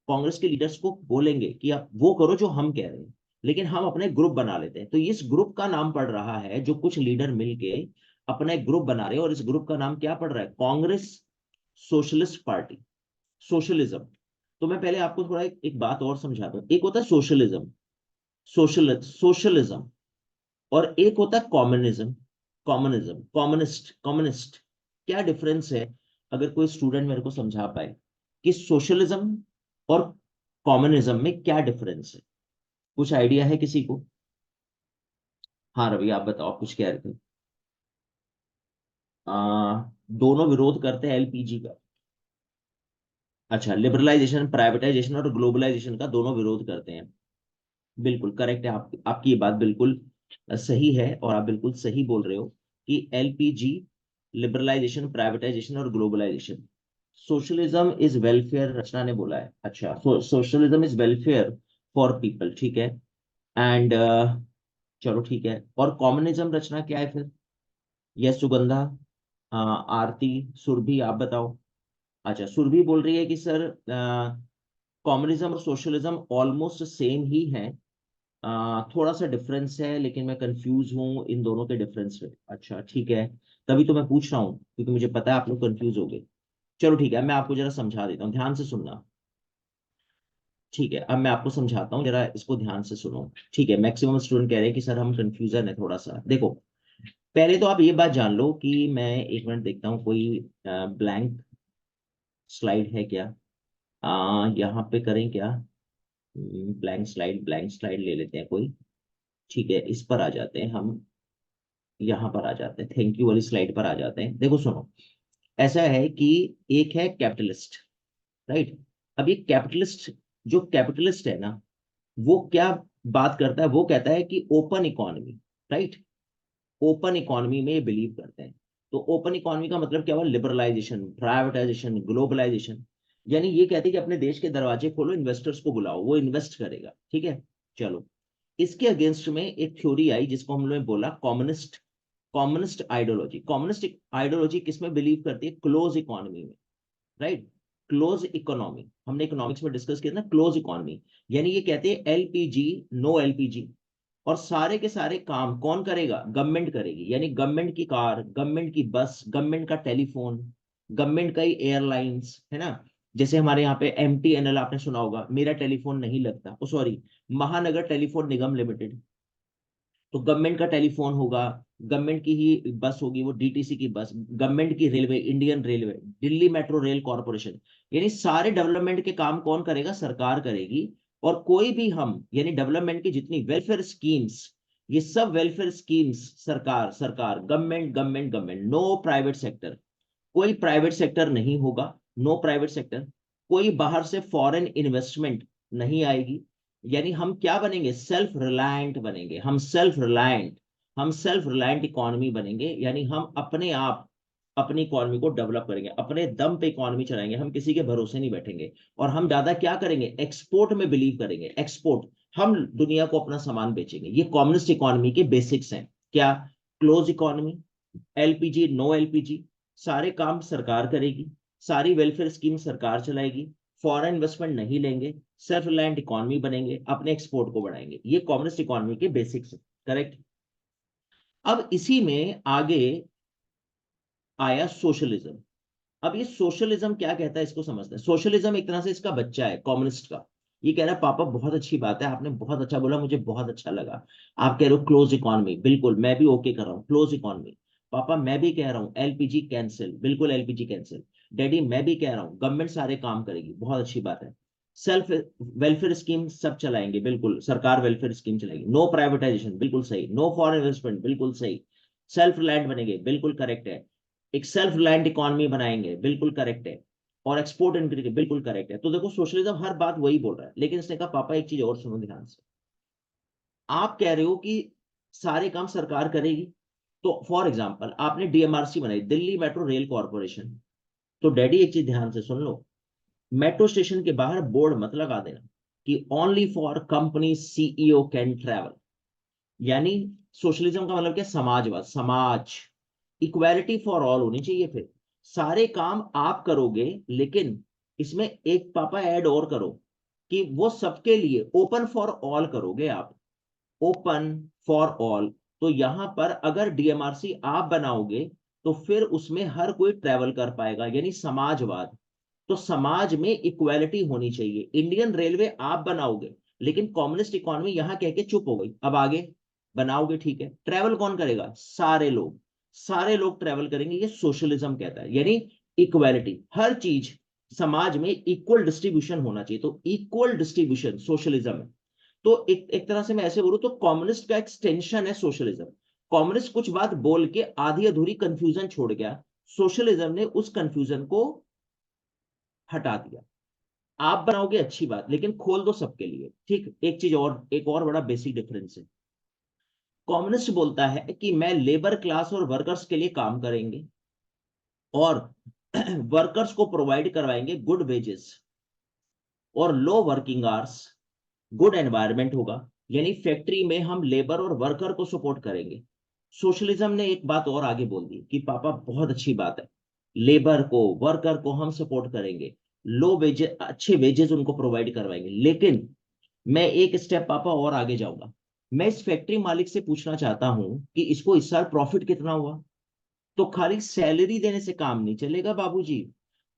कांग्रेस के लीडर्स को बोलेंगे कि आप वो करो जो हम कह रहे हैं, लेकिन हम अपने ग्रुप बना लेते हैं। तो इस ग्रुप का नाम पड़ रहा है, जो कुछ लीडर मिलके अपना एक ग्रुप बना रहे हैं, और इस ग्रुप का नाम क्या पड़ रहा है, कांग्रेस सोशलिस्ट पार्टी, सोशलिज्म। तो मैं पहले आपको थोड़ा एक बात और समझा दूं। एक होता है सोशलिज्म, सोशलिज्म, और एक होता है कॉम्युनिज्म, कॉम्युनिज्म, कम्युनिस्ट, कम्युनिस्ट। क्या डिफरेंस है, अगर कोई स्टूडेंट मेरे को समझा पाए कि सोशलिज्म और कम्युनिज्म में क्या डिफरेंस है। कुछ आइडिया है किसी को? हाँ रवि आप बताओ, आप कुछ कह रहे थे। दोनों विरोध करते हैं एलपीजी का। अच्छा, लिबरलाइजेशन, प्राइवेटाइजेशन और ग्लोबलाइजेशन का दोनों विरोध करते हैं। बिल्कुल करेक्ट है, आपकी ये बात बिल्कुल सही है, और आप बिल्कुल सही बोल रहे हो कि एलपीजी, लिबरलाइजेशन, प्राइवेटाइजेशन और ग्लोबलाइजेशन। सोशलिज्म इज वेलफेयर, रचना ने बोला है। अच्छा, socialism is welfare for people, ठीक है। एंड चलो ठीक है, और कम्युनिज्म रचना क्या है फिर? यस सुगंधा, आरती, सुरभि, आप बताओ। अच्छा, सुरभि बोल रही है कि सर कम्युनिज्म और सोशलिज्म ऑलमोस्ट सेम ही है, थोड़ा सा डिफरेंस है, लेकिन मैं कंफ्यूज हूँ इन दोनों के डिफरेंस में। अच्छा ठीक है, तभी तो मैं पूछ रहा हूँ, क्योंकि मुझे पता है आप लोग कंफ्यूज हो गए। चलो ठीक है, मैं आपको जरा समझा देता हूँ, ध्यान से सुनना। ठीक है, अब मैं आपको समझाता हूँ, जरा इसको ध्यान से सुनो। ठीक है, मैक्सिमम स्टूडेंट कह रहे हैं कि सर हम कंफ्यूजन है थोड़ा सा। देखो, पहले तो आप ये बात जान लो कि मैं एक मिनट देखता हूँ कोई ब्लैंक स्लाइड है क्या। यहाँ पे करें क्या, ब्लैंक स्लाइड ले लेते हैं कोई। ठीक है, इस पर आ जाते हैं हम, यहाँ पर आ जाते हैं, थैंक यू वाली स्लाइड पर आ जाते हैं। देखो सुनो, ऐसा है कि एक है कैपिटलिस्ट, राइट। अब ये कैपिटलिस्ट, जो कैपिटलिस्ट है ना, वो क्या बात करता है, वो कहता है कि open economy, right. Open economy में ये बिलीव करते हैं। तो ओपन इकोनॉमी का मतलब क्या हुआ, लिबरलाइजेशन, प्राइवेटाइजेशन, ग्लोबलाइजेशन। यानी ये कहते हैं कि अपने देश के दरवाजे खोलो, इन्वेस्टर्स को बुलाओ, वो इन्वेस्ट करेगा, ठीक है। चलो, इसके अगेंस्ट में एक थ्योरी आई जिसको हम लोगों ने बोला communist, communist ideology. Communist ideology किसमें बिलीव करती है, क्लोज इकोनॉमी में, राइट। क्लोज इकोनॉमी, हमने इकोनॉमिक्स में डिस्कस किया ना, क्लोज इकोनॉमी। यानी ये कहते हैं एलपीजी, नो एलपीजी, और सारे के सारे काम कौन करेगा, गवर्नमेंट करेगी। यानी गवर्नमेंट की कार, गवर्नमेंट की बस, गवर्नमेंट का टेलीफोन, गवर्नमेंट का ही एयरलाइंस, है ना। जैसे हमारे यहाँ पे एमटीएनएल आपने सुना होगा, मेरा टेलीफोन नहीं लगता, ओ सॉरी, महानगर टेलीफोन निगम लिमिटेड। तो गवर्नमेंट का टेलीफोन होगा, गवर्नमेंट की ही बस होगी, वो डीटीसी की बस, गवर्नमेंट की railway, Indian railway, Delhi metro rail corporation. यानी सारे डेवलपमेंट के काम कौन करेगा, सरकार करेगी। और कोई भी हम, यानी डेवलपमेंट की जितनी वेलफेयर स्कीम्स, ये सब वेलफेयर स्कीम्स सरकार, सरकार, government, government, government, no private sector. कोई प्राइवेट सेक्टर नहीं होगा, नो प्राइवेट सेक्टर। कोई बाहर से फॉरेन इन्वेस्टमेंट नहीं आएगी। यानी हम क्या बनेंगे, सेल्फ रिलायंट बनेंगे, हम सेल्फ रिलायंट, हम सेल्फ रिलायंट इकोनॉमी बनेंगे। यानी हम अपने आप अपनी इकोनॉमी को डेवलप करेंगे, अपने दम पे इकोनॉमी चलाएंगे, हम किसी के भरोसे नहीं बैठेंगे। और हम ज्यादा क्या करेंगे, एक्सपोर्ट में बिलीव करेंगे, एक्सपोर्ट। हम दुनिया को अपना सामान बेचेंगे। ये कम्युनिस्ट इकोनॉमी के बेसिक्स हैं क्या, close economy, LPG, no LPG, सारे काम सरकार करेगी, सारी वेलफेयर स्कीम सरकार चलाएगी, फॉरेन इन्वेस्टमेंट नहीं लेंगे, सेल्फ रिलायंट इकोनॉमी बनेंगे, अपने एक्सपोर्ट को बढ़ाएंगे। ये कम्युनिस्ट इकोनॉमी के बेसिक्स है, करेक्ट। अब इसी में आगे आया सोशलिज्म। अब ये सोशलिज्म क्या कहता है, इसको समझते हैं। सोशलिज्म एक तरह से इसका बच्चा है कम्युनिस्ट का। ये कह रहा है पापा बहुत अच्छी बात है, आपने बहुत अच्छा बोला, मुझे बहुत अच्छा लगा। आप कह रहे हो क्लोज इकोनॉमी, बिल्कुल मैं भी ओके कर रहा हूँ, क्लोज इकोनॉमी। पापा मैं भी कह रहा हूँ एलपीजी कैंसिल, बिल्कुल एलपीजी कैंसिल। डैडी मैं भी कह रहा हूँ गवर्नमेंट सारे काम करेगी, बहुत अच्छी बात है। सेल्फ वेलफेयर स्कीम सब चलाएंगे, बिल्कुल सरकार वेलफेयर स्कीम चलाएगी। नो प्राइवेटाइजेशन, बिल्कुल सही। नो फॉरेन इन्वेस्टमेंट, बिल्कुल सही। सेल्फ रिलायंट बनेंगे, बिल्कुल करेक्ट है। एक सेल्फ रिलायंट इकोनॉमी बनाएंगे, बिल्कुल करेक्ट है। और एक्सपोर्ट इंक्रीज, बिल्कुल करेक्ट है। तो देखो सोशलिज्म हर बात वही बोल रहा है, लेकिन इसने कहा पापा एक चीज और सुनो ध्यान से। आप कह रहे हो कि सारे काम सरकार करेगी, तो फॉर एग्जाम्पल आपने डीएमआरसी बनाई, दिल्ली मेट्रो रेल कॉर्पोरेशन। तो डैडी एक चीज ध्यान से सुन लो, मेट्रो स्टेशन के बाहर बोर्ड मत लगा देना कि only for company CEO can travel. यानी सोशलिज्म का मतलब क्या, समाजवाद, समाज, इक्वालिटी फॉर ऑल होनी चाहिए। फिर सारे काम आप करोगे, लेकिन इसमें एक पापा ऐड और करो कि वो सबके लिए ओपन फॉर ऑल करोगे आप, ओपन फॉर ऑल। तो यहां पर अगर डीएमआरसी आप बनाओगे तो फिर उसमें हर कोई ट्रेवल कर पाएगा, यानी समाजवाद। तो समाज में इक्वालिटी होनी चाहिए। इंडियन रेलवे आप बनाओगे, लेकिन कम्युनिस्ट इकोनॉमी यहां कह के चुप हो गई। अब आगे बनाओगे, ठीक है, ट्रेवल कौन करेगा, सारे लोग, सारे लोग ट्रेवल करेंगे, ये सोशलिज्म कहता है। यानी इक्वालिटी, हर चीज समाज में इक्वल डिस्ट्रीब्यूशन होना चाहिए, तो इक्वल डिस्ट्रीब्यूशन सोशलिज्म है। तो एक तरह से मैं ऐसे बोलूं तो कम्युनिस्ट का एक्सटेंशन है सोशलिज्म। कम्युनिस्ट कुछ बात बोल के आधी अधूरी कंफ्यूजन छोड़ गया, सोशलिज्म ने उस कंफ्यूजन को हटा दिया। आप बनाओगे अच्छी बात, लेकिन खोल दो सबके लिए, ठीक। एक चीज और, एक और बड़ा बेसिक डिफरेंस है। कम्युनिस्ट बोलता है कि मैं लेबर क्लास और वर्कर्स के लिए काम करेंगे, और वर्कर्स को प्रोवाइड करवाएंगे गुड वेजेस और लो वर्किंग आवर्स, गुड एनवायरनमेंट होगा। यानी फैक्ट्री में हम लेबर और वर्कर को सपोर्ट करेंगे। सोशलिज्म ने एक बात और आगे बोल दी कि पापा बहुत अच्छी बात है, लेबर को, वर्कर को हम सपोर्ट करेंगे, लो वेजेस, अच्छे वेजेस उनको प्रोवाइड करवाएंगे। लेकिन मैं एक स्टेप पापा और आगे जाऊंगा। मैं इस फैक्ट्री मालिक से पूछना चाहता हूं कि इसको इस साल प्रॉफिट कितना हुआ। तो खाली सैलरी देने से काम नहीं चलेगा बाबूजी,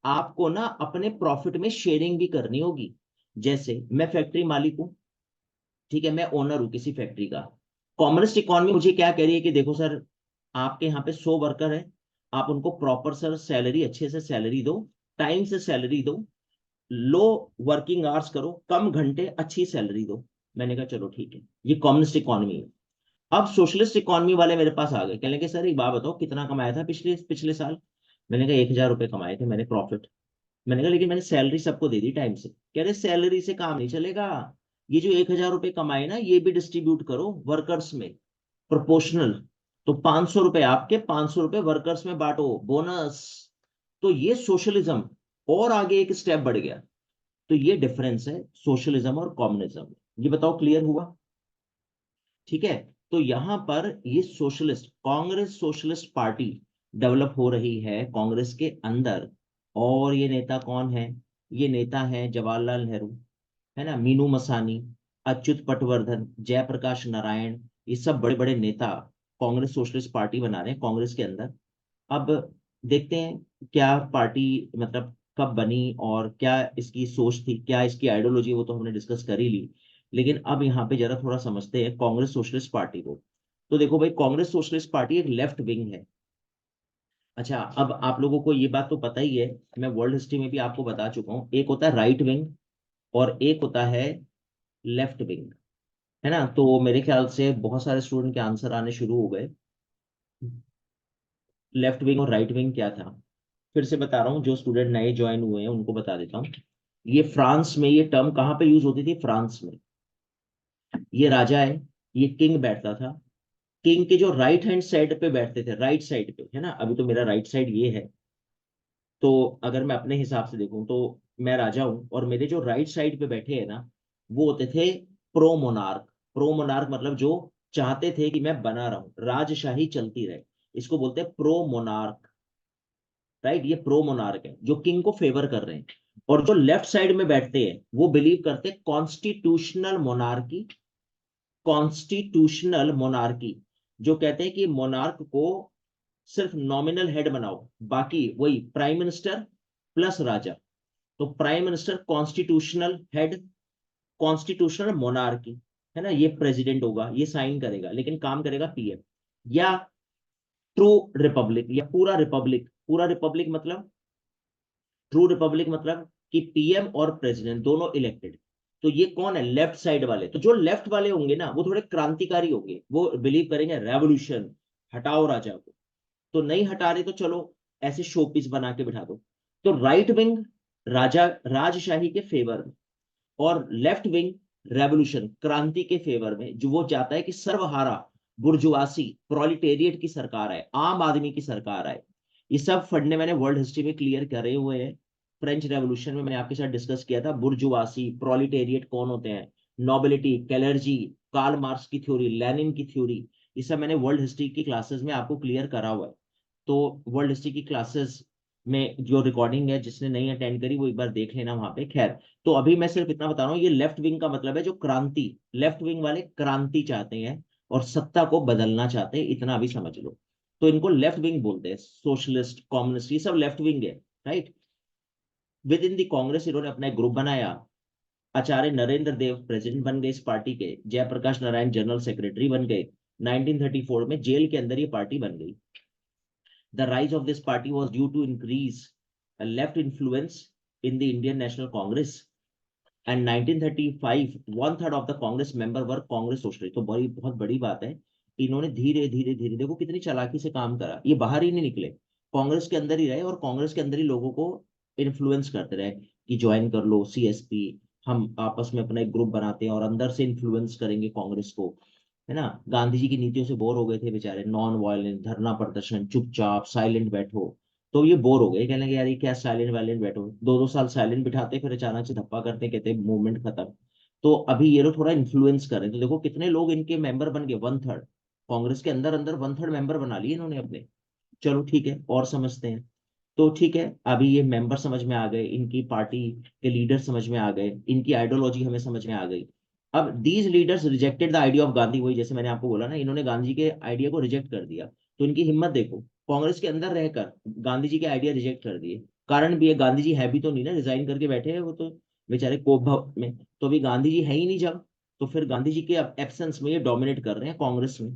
आपको ना अपने प्रॉफिट में शेयरिंग भी करनी होगी। जैसे मैं फैक्ट्री मालिक हूं, ठीक है, मैं ओनर हूं किसी फैक्ट्री का। कॉमर्स इकोनॉमी मुझे क्या कह रही है कि देखो सर, आपके यहाँ पे 100 वर्कर है, आप उनको प्रॉपर सर सैलरी, अच्छे से सैलरी दो, टाइम से सैलरी दो, लो वर्किंग आवर्स करो, कम घंटे, अच्छी सैलरी दो। मैंने कहा चलो ठीक है, ये कम्युनिस्ट इकोनॉमी है। अब सोशलिस्ट इकोनॉमी वाले मेरे पास आ गए, कहने लगे सर एक बात बताओ कितना कमाया था पिछले पिछले साल। मैंने कहा 1,000 रुपये कमाए थे मैंने प्रॉफिट। मैंने कहा लेकिन मैंने सैलरी सबको दे दी टाइम से। कह रहे सैलरी से काम नहीं चलेगा, ये जो 1,000 रुपये कमाए ना, ये भी डिस्ट्रीब्यूट करो वर्कर्स में, प्रोपोर्शनल। तो 500 रुपए आपके, 500 रुपए वर्कर्स में बांटो, बोनस। तो ये सोशलिज्म और आगे एक स्टेप बढ़ गया। तो ये डिफरेंस है सोशलिज्म और कम्युनिज्म। ये बताओ क्लियर हुआ, ठीक है। तो यहां पर ये socialist, Congress socialist party develop हो रही है कांग्रेस के अंदर। और ये नेता कौन है, ये नेता है जवाहरलाल नेहरू, है ना, मीनू मसानी, अच्युत पटवर्धन, जयप्रकाश नारायण, ये सब बड़े बड़े नेता कांग्रेस सोशलिस्ट पार्टी बना रहे हैं कांग्रेस के अंदर। अब देखते हैं क्या पार्टी मतलब कब बनी और क्या इसकी सोच थी, क्या इसकी आइडियोलॉजी, वो तो हमने डिस्कस कर ही ली। लेकिन अब यहाँ पे जरा थोड़ा समझते हैं कांग्रेस सोशलिस्ट पार्टी को। तो देखो भाई, कांग्रेस सोशलिस्ट पार्टी एक लेफ्ट विंग है। अच्छा, अब आप लोगों को ये बात तो पता ही है, मैं वर्ल्ड हिस्ट्री में भी आपको बता चुका हूँ, एक होता है राइट विंग और एक होता है लेफ्ट विंग, है ना। तो मेरे ख्याल से बहुत सारे स्टूडेंट के आंसर आने शुरू हो गए। लेफ्ट विंग और राइट विंग क्या था, फिर से बता रहा हूँ, जो स्टूडेंट नए ज्वाइन हुए हैं उनको बता देता हूँ। ये फ्रांस में ये टर्म कहाँ पे यूज होती थी, फ्रांस में। ये राजा है, ये किंग बैठता था, किंग के जो राइट हैंड साइड पे बैठते थे, राइट साइड पे, है ना, अभी तो मेरा राइट साइड ये है। तो अगर मैं अपने हिसाब से देखूं तो मैं राजा हूं, और मेरे जो राइट साइड पे बैठे हैं ना, वो होते थे प्रो मोनार्क। प्रो मोनार्क मतलब जो चाहते थे कि मैं बना रहूं, राजशाही चलती रहे, इसको बोलते हैं प्रो मोनार्क। राइट, ये प्रो मोनार्क है जो किंग को फेवर कर रहे हैं। और जो लेफ्ट साइड में बैठते हैं वो बिलीव करते हैं कॉन्स्टिट्यूशनल मोनार्की। कॉन्स्टिट्यूशनल मोनार्की जो कहते हैं कि मोनार्क को सिर्फ नॉमिनल हेड बनाओ, बाकी वही प्राइम मिनिस्टर प्लस राजा। तो prime minister constitutional head, constitutional monarchy, है ना, ये प्रेसिडेंट होगा, ये साइन करेगा, लेकिन काम करेगा पीएम। या ट्रू रिपब्लिक या पूरा रिपब्लिक, पूरा रिपब्लिक मतलब, ट्रू रिपब्लिक मतलब कि पीएम और प्रेसिडेंट दोनों इलेक्टेड। तो ये कौन है, लेफ्ट साइड वाले। तो जो लेफ्ट वाले होंगे ना वो थोड़े क्रांतिकारी होंगे, वो बिलीव करेंगे रेवोल्यूशन, हटाओ राजा को। तो नहीं हटा रहे तो चलो ऐसे शो पीस बना के बिठा दो। तो राइट विंग राजा राजशाही के फेवर में, और लेफ्ट विंग रेवोल्यूशन क्रांति के फेवर में, जो वो चाहता है कि सर्वहारा बुर्जुआसी प्रोलिटेरिएट की सरकार आए, आम आदमी की सरकार आए। ये सब फंडे मैंने वर्ल्ड हिस्ट्री में क्लियर करे हुए हैं। फ्रेंच रेवोल्यूशन में मैंने आपके साथ डिस्कस किया था बुर्जुआसी प्रोलिटेरिएट कौन होते हैं, नोबिलिटी, कैलर्जी, कार्ल मार्क्स की थ्योरी, लेनिन की थ्योरी, ये सब मैंने वर्ल्ड हिस्ट्री की क्लासेस में आपको क्लियर करा हुआ है। तो वर्ल्ड हिस्ट्री की क्लासेस में जो रिकॉर्डिंग है, जिसने नहीं अटेंड करी वो एक बार देख लेना वहां पे। खैर, तो अभी मैं सिर्फ इतना बता रहा हूँ, ये लेफ्ट विंग का मतलब है जो क्रांति, लेफ्ट विंग वाले क्रांति चाहते हैं और सत्ता को बदलना चाहते हैं, इतना अभी समझ लो। तो इनको लेफ्ट विंग बोलते हैं, सोशलिस्ट, कम्युनिस्ट, ये सब लेफ्ट विंग है, राइट। विद इन दी कांग्रेस इन्होंने अपना एक ग्रुप बनाया। आचार्य नरेंद्र देव प्रेसिडेंट बन गए इस पार्टी के, जयप्रकाश नारायण जनरल सेक्रेटरी बन गए। 1934 में जेल के अंदर ये पार्टी बन गई। The rise of this party was due to increase a left influence in the Indian National Congress. And 1935, one third of the Congress member were Congress socialists. तो बड़ी बहुत बड़ी बात है। इन्होंने धीरे धीरे धीरे, देखो कितनी चालाकी से काम करा, ये बाहर ही नहीं निकले, कांग्रेस के अंदर ही रहे और कांग्रेस के अंदर ही लोगों को इन्फ्लुएंस करते रहे कि ज्वाइन कर लो सीएसपी, हम आपस में अपना एक ग्रुप बनाते हैं और अंदर से इन्फ्लुएंस करेंगे कांग्रेस को, है ना। गांधी जी की नीतियों से बोर हो गए थे बेचारे, नॉन वायलेंट, धरना प्रदर्शन, चुपचाप साइलेंट बैठो। तो ये बोर हो गए, कहने लगे यार ये क्या साइलेंट वायलेंट बैठो, 2 2 साल साइलेंट बिठाते फिर अचानक से धप्पा करते, कहते मूवमेंट खत्म। तो अभी ये लोग थोड़ा इन्फ्लुएंस कर रहे हैं। तो देखो कितने लोग इनके मेंबर बन गए, वन थर्ड कांग्रेस के अंदर अंदर, वन थर्ड मेंबर बना लिए इन्होंने अपने। चलो ठीक है, और समझते हैं। तो ठीक है, अभी ये मेंबर समझ में आ गए, इनकी पार्टी के लीडर समझ में आ गए, इनकी आइडियोलॉजी हमें समझ में आ गई। अब these leaders rejected the idea of Gandhi, वही जैसे मैंने आपको बोला ना, इन्होंने गांधी जी के आइडिया को रिजेक्ट कर दिया। तो इनकी हिम्मत देखो, कांग्रेस के अंदर रहकर गांधी जी के आइडिया रिजेक्ट कर दिए। कारण भी है, गांधी जी है भी तो नहीं ना, रिजाइन करके बैठे हैं वो तो बेचारे कोप भवन में। तो अभी गांधी जी है ही नहीं जब, तो फिर गांधी जी के एब्सेंस में ये डोमिनेट कर रहे हैं कांग्रेस में।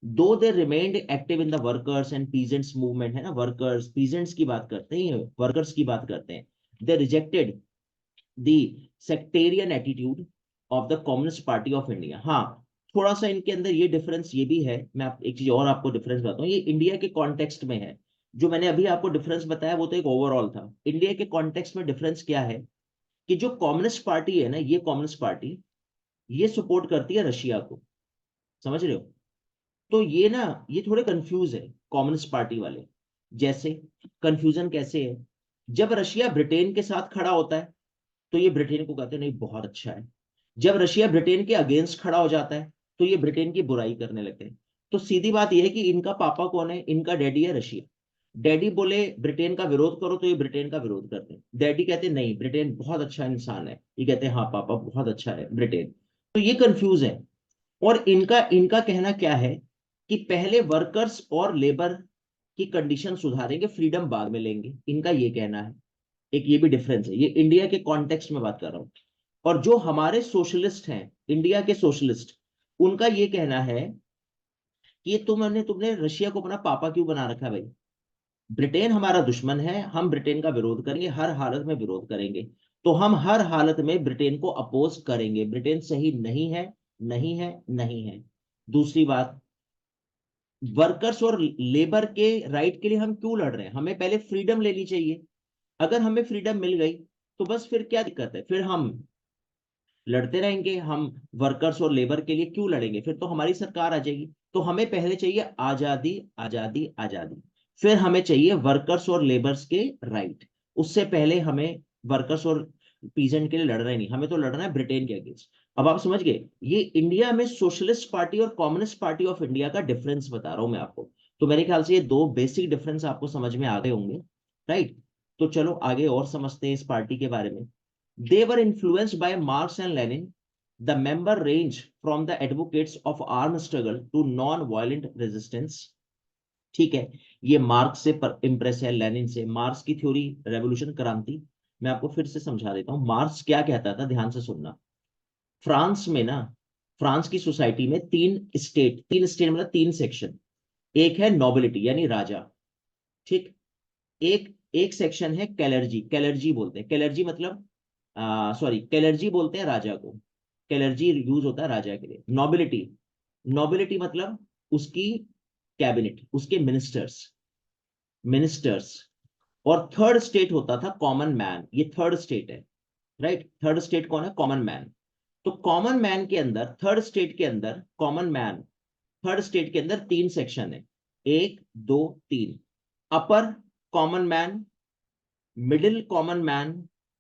Though they remained active in the workers and peasants movement, है ना, वर्कर्स पीजेंट्स की बात करते हैं, वर्कर्स की बात करते हैं। They rejected the sectarian attitude of the communist party of India. हाँ, थोड़ा सा इनके अंदर ये डिफरेंस ये भी है, मैं एक चीज और आपको डिफरेंस बताता हूँ, ये इंडिया के कॉन्टेक्स्ट में है। जो मैंने अभी आपको डिफरेंस बताया वो तो एक ओवरऑल था, इंडिया के कॉन्टेक्स्ट में डिफरेंस क्या है, कि जो कम्युनिस्ट पार्टी है ना, ये कम्युनिस्ट पार्टी ये सपोर्ट करती है रशिया को, समझ रहे हो। तो ये ना, ये थोड़े कंफ्यूज है कम्युनिस्ट पार्टी वाले। जैसे कंफ्यूजन कैसे है, जब रशिया ब्रिटेन के साथ खड़ा होता है तो ये ब्रिटेन को कहते हैं नहीं बहुत अच्छा है। जब रशिया ब्रिटेन के अगेंस्ट खड़ा हो जाता है तो ये ब्रिटेन की बुराई करने लगते हैं। तो सीधी बात यह है कि इनका पापा कौन है, इनका डैडी है रशिया। डैडी बोले ब्रिटेन का विरोध करो तो ये ब्रिटेन का विरोध करते हैं। डैडी कहते हैं नहीं ब्रिटेन बहुत अच्छा इंसान है, ये कहते हैं हाँ पापा बहुत अच्छा है ब्रिटेन। तो ये कंफ्यूज है। और इनका इनका कहना क्या है कि पहले वर्कर्स और लेबर की कंडीशन सुधारेंगे, फ्रीडम बाद में लेंगे, इनका ये कहना है। एक ये भी डिफरेंस है, ये इंडिया के कॉन्टेक्स्ट में बात कर रहा हूं। और जो हमारे सोशलिस्ट हैं, इंडिया के सोशलिस्ट, उनका ये कहना है कि ये तुमने रशिया को अपना पापा क्यों बना रखा है भाई, ब्रिटेन हमारा दुश्मन है, हम ब्रिटेन का विरोध करेंगे, हर हालत में विरोध करेंगे। तो हम हर हालत में ब्रिटेन को अपोज करेंगे, ब्रिटेन सही नहीं है, नहीं है, नहीं है। दूसरी बात, वर्कर्स और लेबर के राइट के लिए हम क्यों लड़ रहे हैं, हमें पहले फ्रीडम लेनी चाहिए। अगर हमें फ्रीडम मिल गई तो बस फिर क्या दिक्कत है, फिर हम लड़ते रहेंगे। हम वर्कर्स और लेबर के लिए क्यों लड़ेंगे, फिर तो हमारी सरकार आ जाएगी। तो हमें पहले चाहिए आजादी, आजादी, आजादी। फिर हमें चाहिए वर्कर्स और लेबर्स के राइट। उससे पहले हमें वर्कर्स और पीजेंट के लिए लड़ रहे नहीं, हमें तो लड़ना है ब्रिटेन के अगेंस्ट। अब आप समझ गए, ये इंडिया में सोशलिस्ट पार्टी और कम्युनिस्ट पार्टी ऑफ इंडिया का डिफरेंस बता रहा हूं मैं आपको। तो मेरे ख्याल से ये दो बेसिक डिफरेंस आपको समझ में आ गए होंगे, राइट। तो चलो आगे और समझते हैं इस पार्टी के बारे में। They were influenced by Marx and Lenin. The member range from the advocates of armed struggle to non-violent resistance. ठीक है, ये मार्क्स से इंप्रेस है, लेनिन से। मार्क्स की थ्योरी रेवोल्यूशन, क्रांति, मैं आपको फिर से समझा देता हूं। मार्क्स क्या कहता था, ध्यान से सुनना। फ्रांस में ना, फ्रांस की सोसाइटी में तीन स्टेट मतलब तीन सेक्शन, एक है नोबिलिटी यानी राजा, ठीक। एक एक सेक्शन है कैलर्जी, कैलर्जी बोलते हैं, कैलर्जी मतलब सॉरी कैलर्जी बोलते हैं राजा को, कैलर्जी यूज होता है राजा के लिए। नोबिलिटी, नोबिलिटी मतलब उसकी कैबिनेट, उसके मिनिस्टर्स, मिनिस्टर्स। और थर्ड स्टेट होता था कॉमन मैन, ये थर्ड स्टेट है, राइट। थर्ड स्टेट कौन है? Common man. तो कॉमन मैन के अंदर, थर्ड स्टेट के अंदर कॉमन मैन, थर्ड स्टेट के अंदर तीन सेक्शन है, एक दो तीन। Upper common man, middle common man,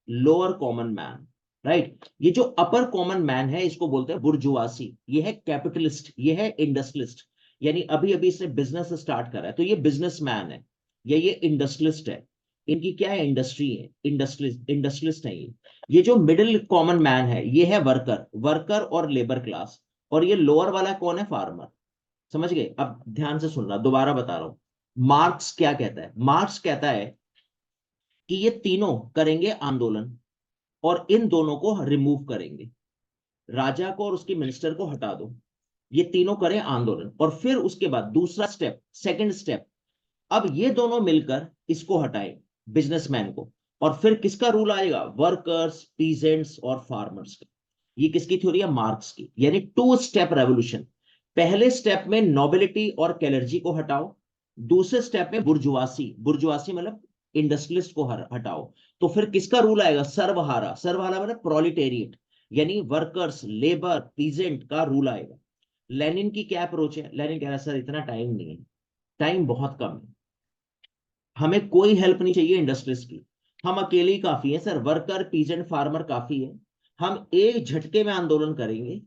lower common man, right. ये जो अपर कॉमन मैन है इसको बोलते हैं बुर्जुआसी, ये है कैपिटलिस्ट, ये है इंडस्ट्रियलिस्ट, यानी अभी अभी इसने बिजनेस स्टार्ट करा है तो ये बिजनेसमैन है, या ये इंडस्ट्रियलिस्ट है। इनकी क्या है? इंडस्ट्री है, इंडस्ट्रियलिस्ट, इंडस्ट्रियलिस्ट है ये जो मिडिल कॉमन मैन है ये है वर्कर, वर्कर और लेबर क्लास। और ये लोअर वाला कौन है? फार्मर। समझ गए? अब ध्यान से सुनना, दोबारा बता रहा हूं। मार्क्स क्या कहता है? मार्क्स कहता है कि ये तीनों करेंगे आंदोलन और इन दोनों को रिमूव करेंगे, राजा को और उसके मिनिस्टर को हटा दो, ये तीनों करें आंदोलन। और फिर उसके बाद दूसरा स्टेप, सेकंड स्टेप, अब ये दोनों मिलकर इसको हटाएं, बिजनेसमैन को। और फिर किसका रूल आएगा? वर्कर्स, पीजेंट्स और फार्मर्स का। ये किसकी थ्योरी है? मार्क्स की। यानी टू स्टेप रेवोल्यूशन। पहले स्टेप में नोबिलिटी और कैलर्जी को हटाओ, दूसरे स्टेप में बुर्जुआसी, बुर्जुआसी मतलब इंडस्ट्रियलिस्ट को हटाओ। तो फिर किसका रूल आएगा? सर्वहारा, सर्वहारा मतलब प्रोलिटेरिएट, यानी वर्कर्स, लेबर, पीजेंट का रूल आएगा। लेनिन की क्या अप्रोच है? लेनिन कह रहा है सर इतना टाइम नहीं है, टाइम बहुत कम है, हमें कोई हेल्प नहीं चाहिए इंडस्ट्रीज की, हम अकेले ही काफी है सर, वर्कर पीजेंट फार्मर काफी है, हम एक झटके में आंदोलन करेंगे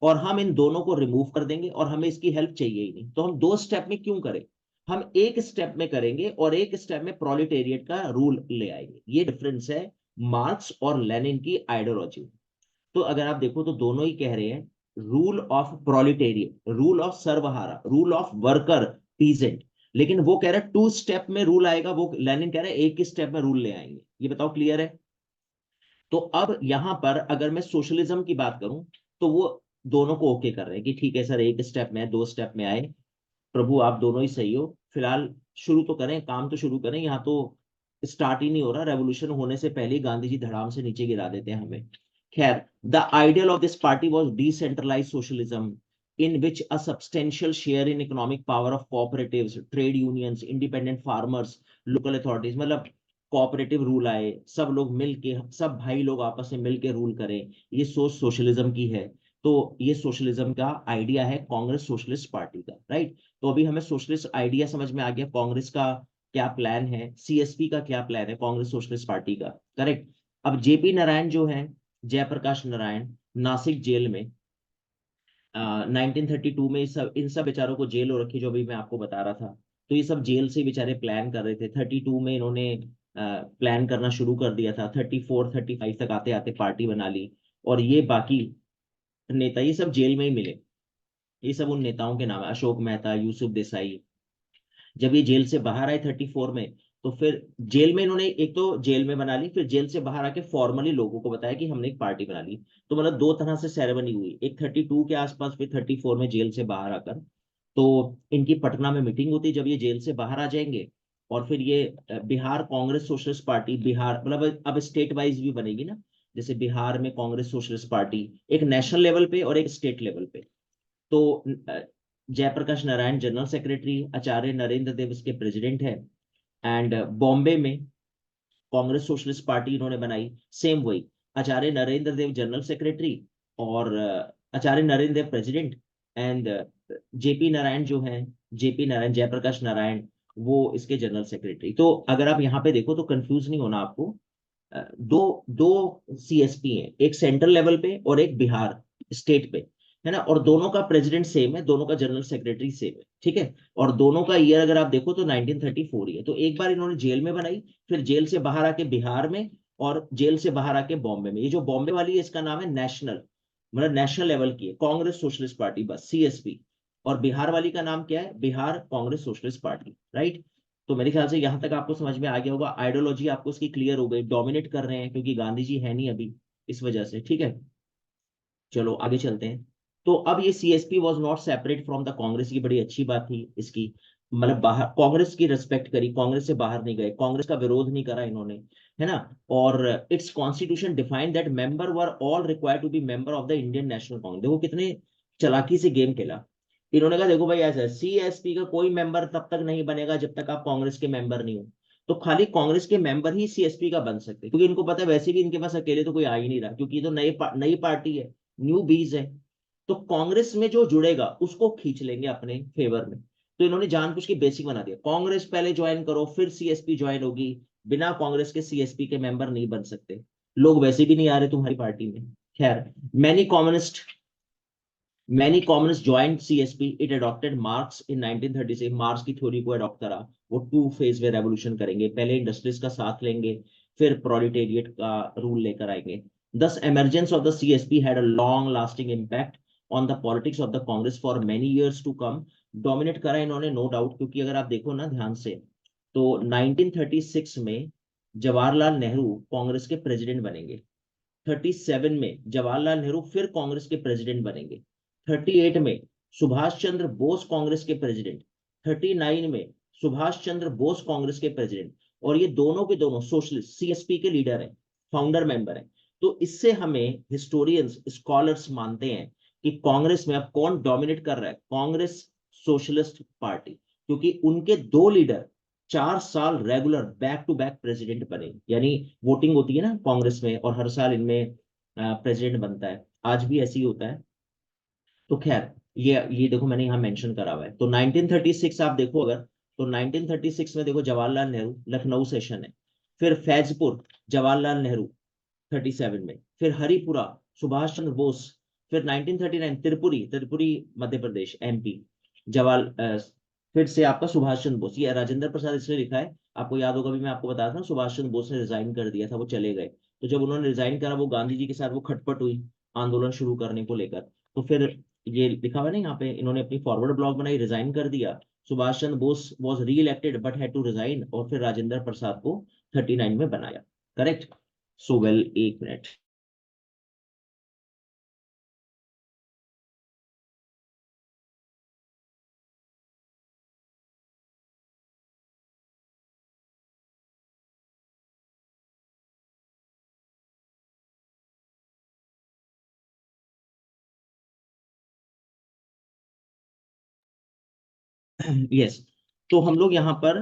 और हम इन दोनों को रिमूव कर देंगे और हमें इसकी हेल्प चाहिए ही नहीं। तो हम दो स्टेप में क्यों करें? हम एक स्टेप में करेंगे और एक स्टेप में प्रोलिटेरिएट का रूल ले आएंगे। ये डिफरेंस है मार्क्स और लेनिन की आइडियोलॉजी। तो अगर आप देखो तो दोनों ही कह रहे हैं rule of proletariat, rule of सर्वहारा, रूल ऑफ वर्कर पीजेंट। लेकिन वो कह रहा है टू स्टेप में रूल आएगा, वो लेनिन कह रहा है एक ही स्टेप में रूल ले आएंगे। ये बताओ क्लियर है? तो अब यहां पर अगर मैं सोशलिज्म की बात करूं तो वो दोनों को ओके कर रहे हैं कि ठीक है सर, एक स्टेप में दो स्टेप में आए, प्रभु आप दोनों ही सही हो, फिलहाल शुरू तो करें, काम तो शुरू करें, यहाँ तो स्टार्ट ही नहीं हो रहा, रेवोल्यूशन होने से पहले ही गांधी जी धड़ाम से नीचे गिरा देते हैं हमें। खैर, the ideal of this party was decentralised socialism in which a substantial share in economic power of cooperatives, trade unions, independent farmers, local authorities, मतलब कोऑपरेटिव रूल आए, सब लोग मिल के, सब भाई लोग आपस में मिल के रूल करें, ये सोच सोशलिज्म की है। तो ये सोशलिज्म का आइडिया है कांग्रेस सोशलिस्ट पार्टी का, राइट। तो अभी हमें सोशलिस्ट आइडिया समझ में आ गया, कांग्रेस का क्या प्लान है, सीएसपी का क्या प्लान है, कांग्रेस सोशलिस्ट पार्टी का, करेक्ट। अब जेपी नारायण जो है, जयप्रकाश नारायण, नासिक जेल में 1932 में इन सब बेचारों को जेल हो रखी, जो अभी मैं आपको बता रहा था। तो ये सब जेल से बेचारे प्लान कर रहे थे, 32 में इन्होंने प्लान करना शुरू कर दिया था, 34 35 तक आते आते पार्टी बना ली। और ये बाकी नेता ये सब जेल में ही मिले, ये सब उन नेताओं के नाम है, अशोक मेहता, यूसुफ देसाई। जब ये जेल से बाहर आए 34 में, तो फिर जेल में इन्होंने एक तो जेल में बना ली, फिर जेल से बाहर आके फॉर्मली लोगों को बताया कि हमने एक पार्टी बना ली। तो मतलब दो तरह से सेरेमनी हुई, एक 32 के आसपास, फिर 34 में जेल से बाहर आकर। तो इनकी पटना में मीटिंग होती जब ये जेल से बाहर आ जाएंगे। और फिर ये बिहार कांग्रेस सोशलिस्ट पार्टी, बिहार मतलब अब स्टेट वाइज भी बनेगी ना, जैसे बिहार में कांग्रेस सोशलिस्ट पार्टी, एक नेशनल लेवल पे और एक स्टेट लेवल पे। तो जयप्रकाश नारायण जनरल सेक्रेटरी, आचार्य नरेंद्र देव इसके प्रेसिडेंट है। एंड बॉम्बे में कांग्रेस सोशलिस्ट पार्टी इन्होंने बनाई, सेम वही, आचार्य नरेंद्र देव जनरल सेक्रेटरी और आचार्य नरेंद्र देव प्रेसिडेंट। एंड जेपी नारायण जो है, जेपी नारायण, जयप्रकाश नारायण, वो इसके जनरल सेक्रेटरी। तो अगर आप यहाँ पे देखो तो कंफ्यूज नहीं होना आपको, दो दो सीएसपी हैं, एक सेंट्रल लेवल पे और एक बिहार स्टेट पे, है ना। और दोनों का प्रेसिडेंट सेम है, दोनों का जनरल सेक्रेटरी सेम है, ठीक है। और दोनों का ईयर अगर आप देखो तो 1934 ही है। तो एक बार इन्होंने जेल में बनाई, फिर जेल से बाहर आके बिहार में, और जेल से बाहर आके बॉम्बे में। ये जो बॉम्बे वाली है इसका नाम है नेशनल, मतलब नेशनल लेवल की है, कांग्रेस सोशलिस्ट पार्टी, बस सीएसपी। और बिहार वाली का नाम क्या है? Bihar Congress socialist party, right. तो मेरे ख्याल से यहां तक आपको समझ में आ गया होगा, आइडियोलॉजी आपको इसकी क्लियर हो गई, डोमिनेट कर रहे हैं क्योंकि गांधी जी है नहीं अभी, इस वजह से, ठीक है। चलो आगे चलते हैं। तो अब ये CSP was not separate from the Congress, की बड़ी अच्छी बात थी इसकी, मतलब बाहर कांग्रेस की रिस्पेक्ट करी, कांग्रेस से बाहर नहीं गए, कांग्रेस का विरोध नहीं करा इन्होंने, है ना। और its constitution defined that member were all required to be member of the Indian National Congress. देखो कितने चालाकी से गेम खेला। इन्होंने कहा देखो भाई ऐसा है, सीएसपी का कोई मेंबर तब तक नहीं बनेगा जब तक आप कांग्रेस के मेंबर नहीं हो। तो खाली कांग्रेस के मेंबर ही सीएसपी का बन सकते हैं, क्योंकि इनको पता है वैसे भी इनके पास अकेले तो कोई आ ही नहीं रहा, क्योंकि ये तो नई पार्टी है, न्यू बीज है। तो कांग्रेस में जो जुड़ेगा उसको खींच लेंगे अपने फेवर में। तो इन्होंने जानबूझ के बेसिक बना दिया, कांग्रेस पहले ज्वाइन करो फिर सीएसपी ज्वाइन होगी, बिना कांग्रेस के सीएसपी के मेंबर नहीं बन सकते, लोग वैसे भी नहीं आ रहे तुम्हारी पार्टी में। खैर, many communist many communist joint CSP, it adopted marks in 1936, marks की थ्योरी को अडॉप्ट करा। वो टू फेज में रेवोल्यूशन करेंगे, पहले इंडस्ट्रीज का साथ लेंगे, फिर प्रोलिटेरिएट का रूल लेकर आएंगे। Thus, emergence of the CSP had a long-lasting impact on the politics of the Congress for many years to come. Dominate करा इन्होंने नो डाउट, क्योंकि अगर आप देखो ना ध्यान से, तो 1936 में जवाहरलाल नेहरू कांग्रेस के प्रेसिडेंट बनेंगे, 37 में जवाहरलाल नेहरू फिर कांग्रेस के प्रेसिडेंट बनेंगे, 38 में सुभाष चंद्र बोस कांग्रेस के प्रेसिडेंट, 39 में सुभाष चंद्र बोस कांग्रेस के प्रेसिडेंट। और ये दोनों के दोनों सोशलिस्ट सीएसपी के लीडर हैं, फाउंडर मेंबर हैं। तो इससे हमें हिस्टोरियंस स्कॉलर्स मानते हैं कि कांग्रेस में अब कौन डोमिनेट कर रहा है, कांग्रेस सोशलिस्ट पार्टी, क्योंकि उनके दो लीडर 4 साल regular back to back president बने। यानी वोटिंग होती है ना कांग्रेस में, और हर साल इनमें प्रेसिडेंट बनता है, आज भी ऐसे ही होता है। तो खैर, ये देखो मैंने यहाँ मेंशन करा हुआ है। तो 1936 आप देखो अगर, तो 1936 में देखो जवाहरलाल नेहरू लखनऊ सेशन है, फिर फैजपुर जवाहरलाल नेहरू 37 में, फिर हरिपुरा सुभाष चंद्र बोस, फिर 1939 त्रिपुरी त्रिपुरी मध्य प्रदेश एमपी जवाहर फिर से आपका सुभाष चंद्र बोस। ये राजेंद्र प्रसाद इसलिए लिखा है, आपको याद होगा भी, मैं आपको बताया था सुभाष चंद्र बोस ने रिजाइन कर दिया था, वो चले गए। तो जब उन्होंने रिजाइन करा, वो गांधी जी के साथ वो खटपट हुई आंदोलन शुरू करने को लेकर, तो फिर ये लिखा हुआ है ना यहाँ पे, इन्होंने अपनी फॉरवर्ड ब्लॉग बनाई, रिजाइन कर दिया। Subhas Chandra Bose was re-elected but had to resign, और फिर राजेंद्र प्रसाद को 39 में बनाया। करेक्ट। सो वेल, एक मिनट। यस। तो हम लोग यहाँ पर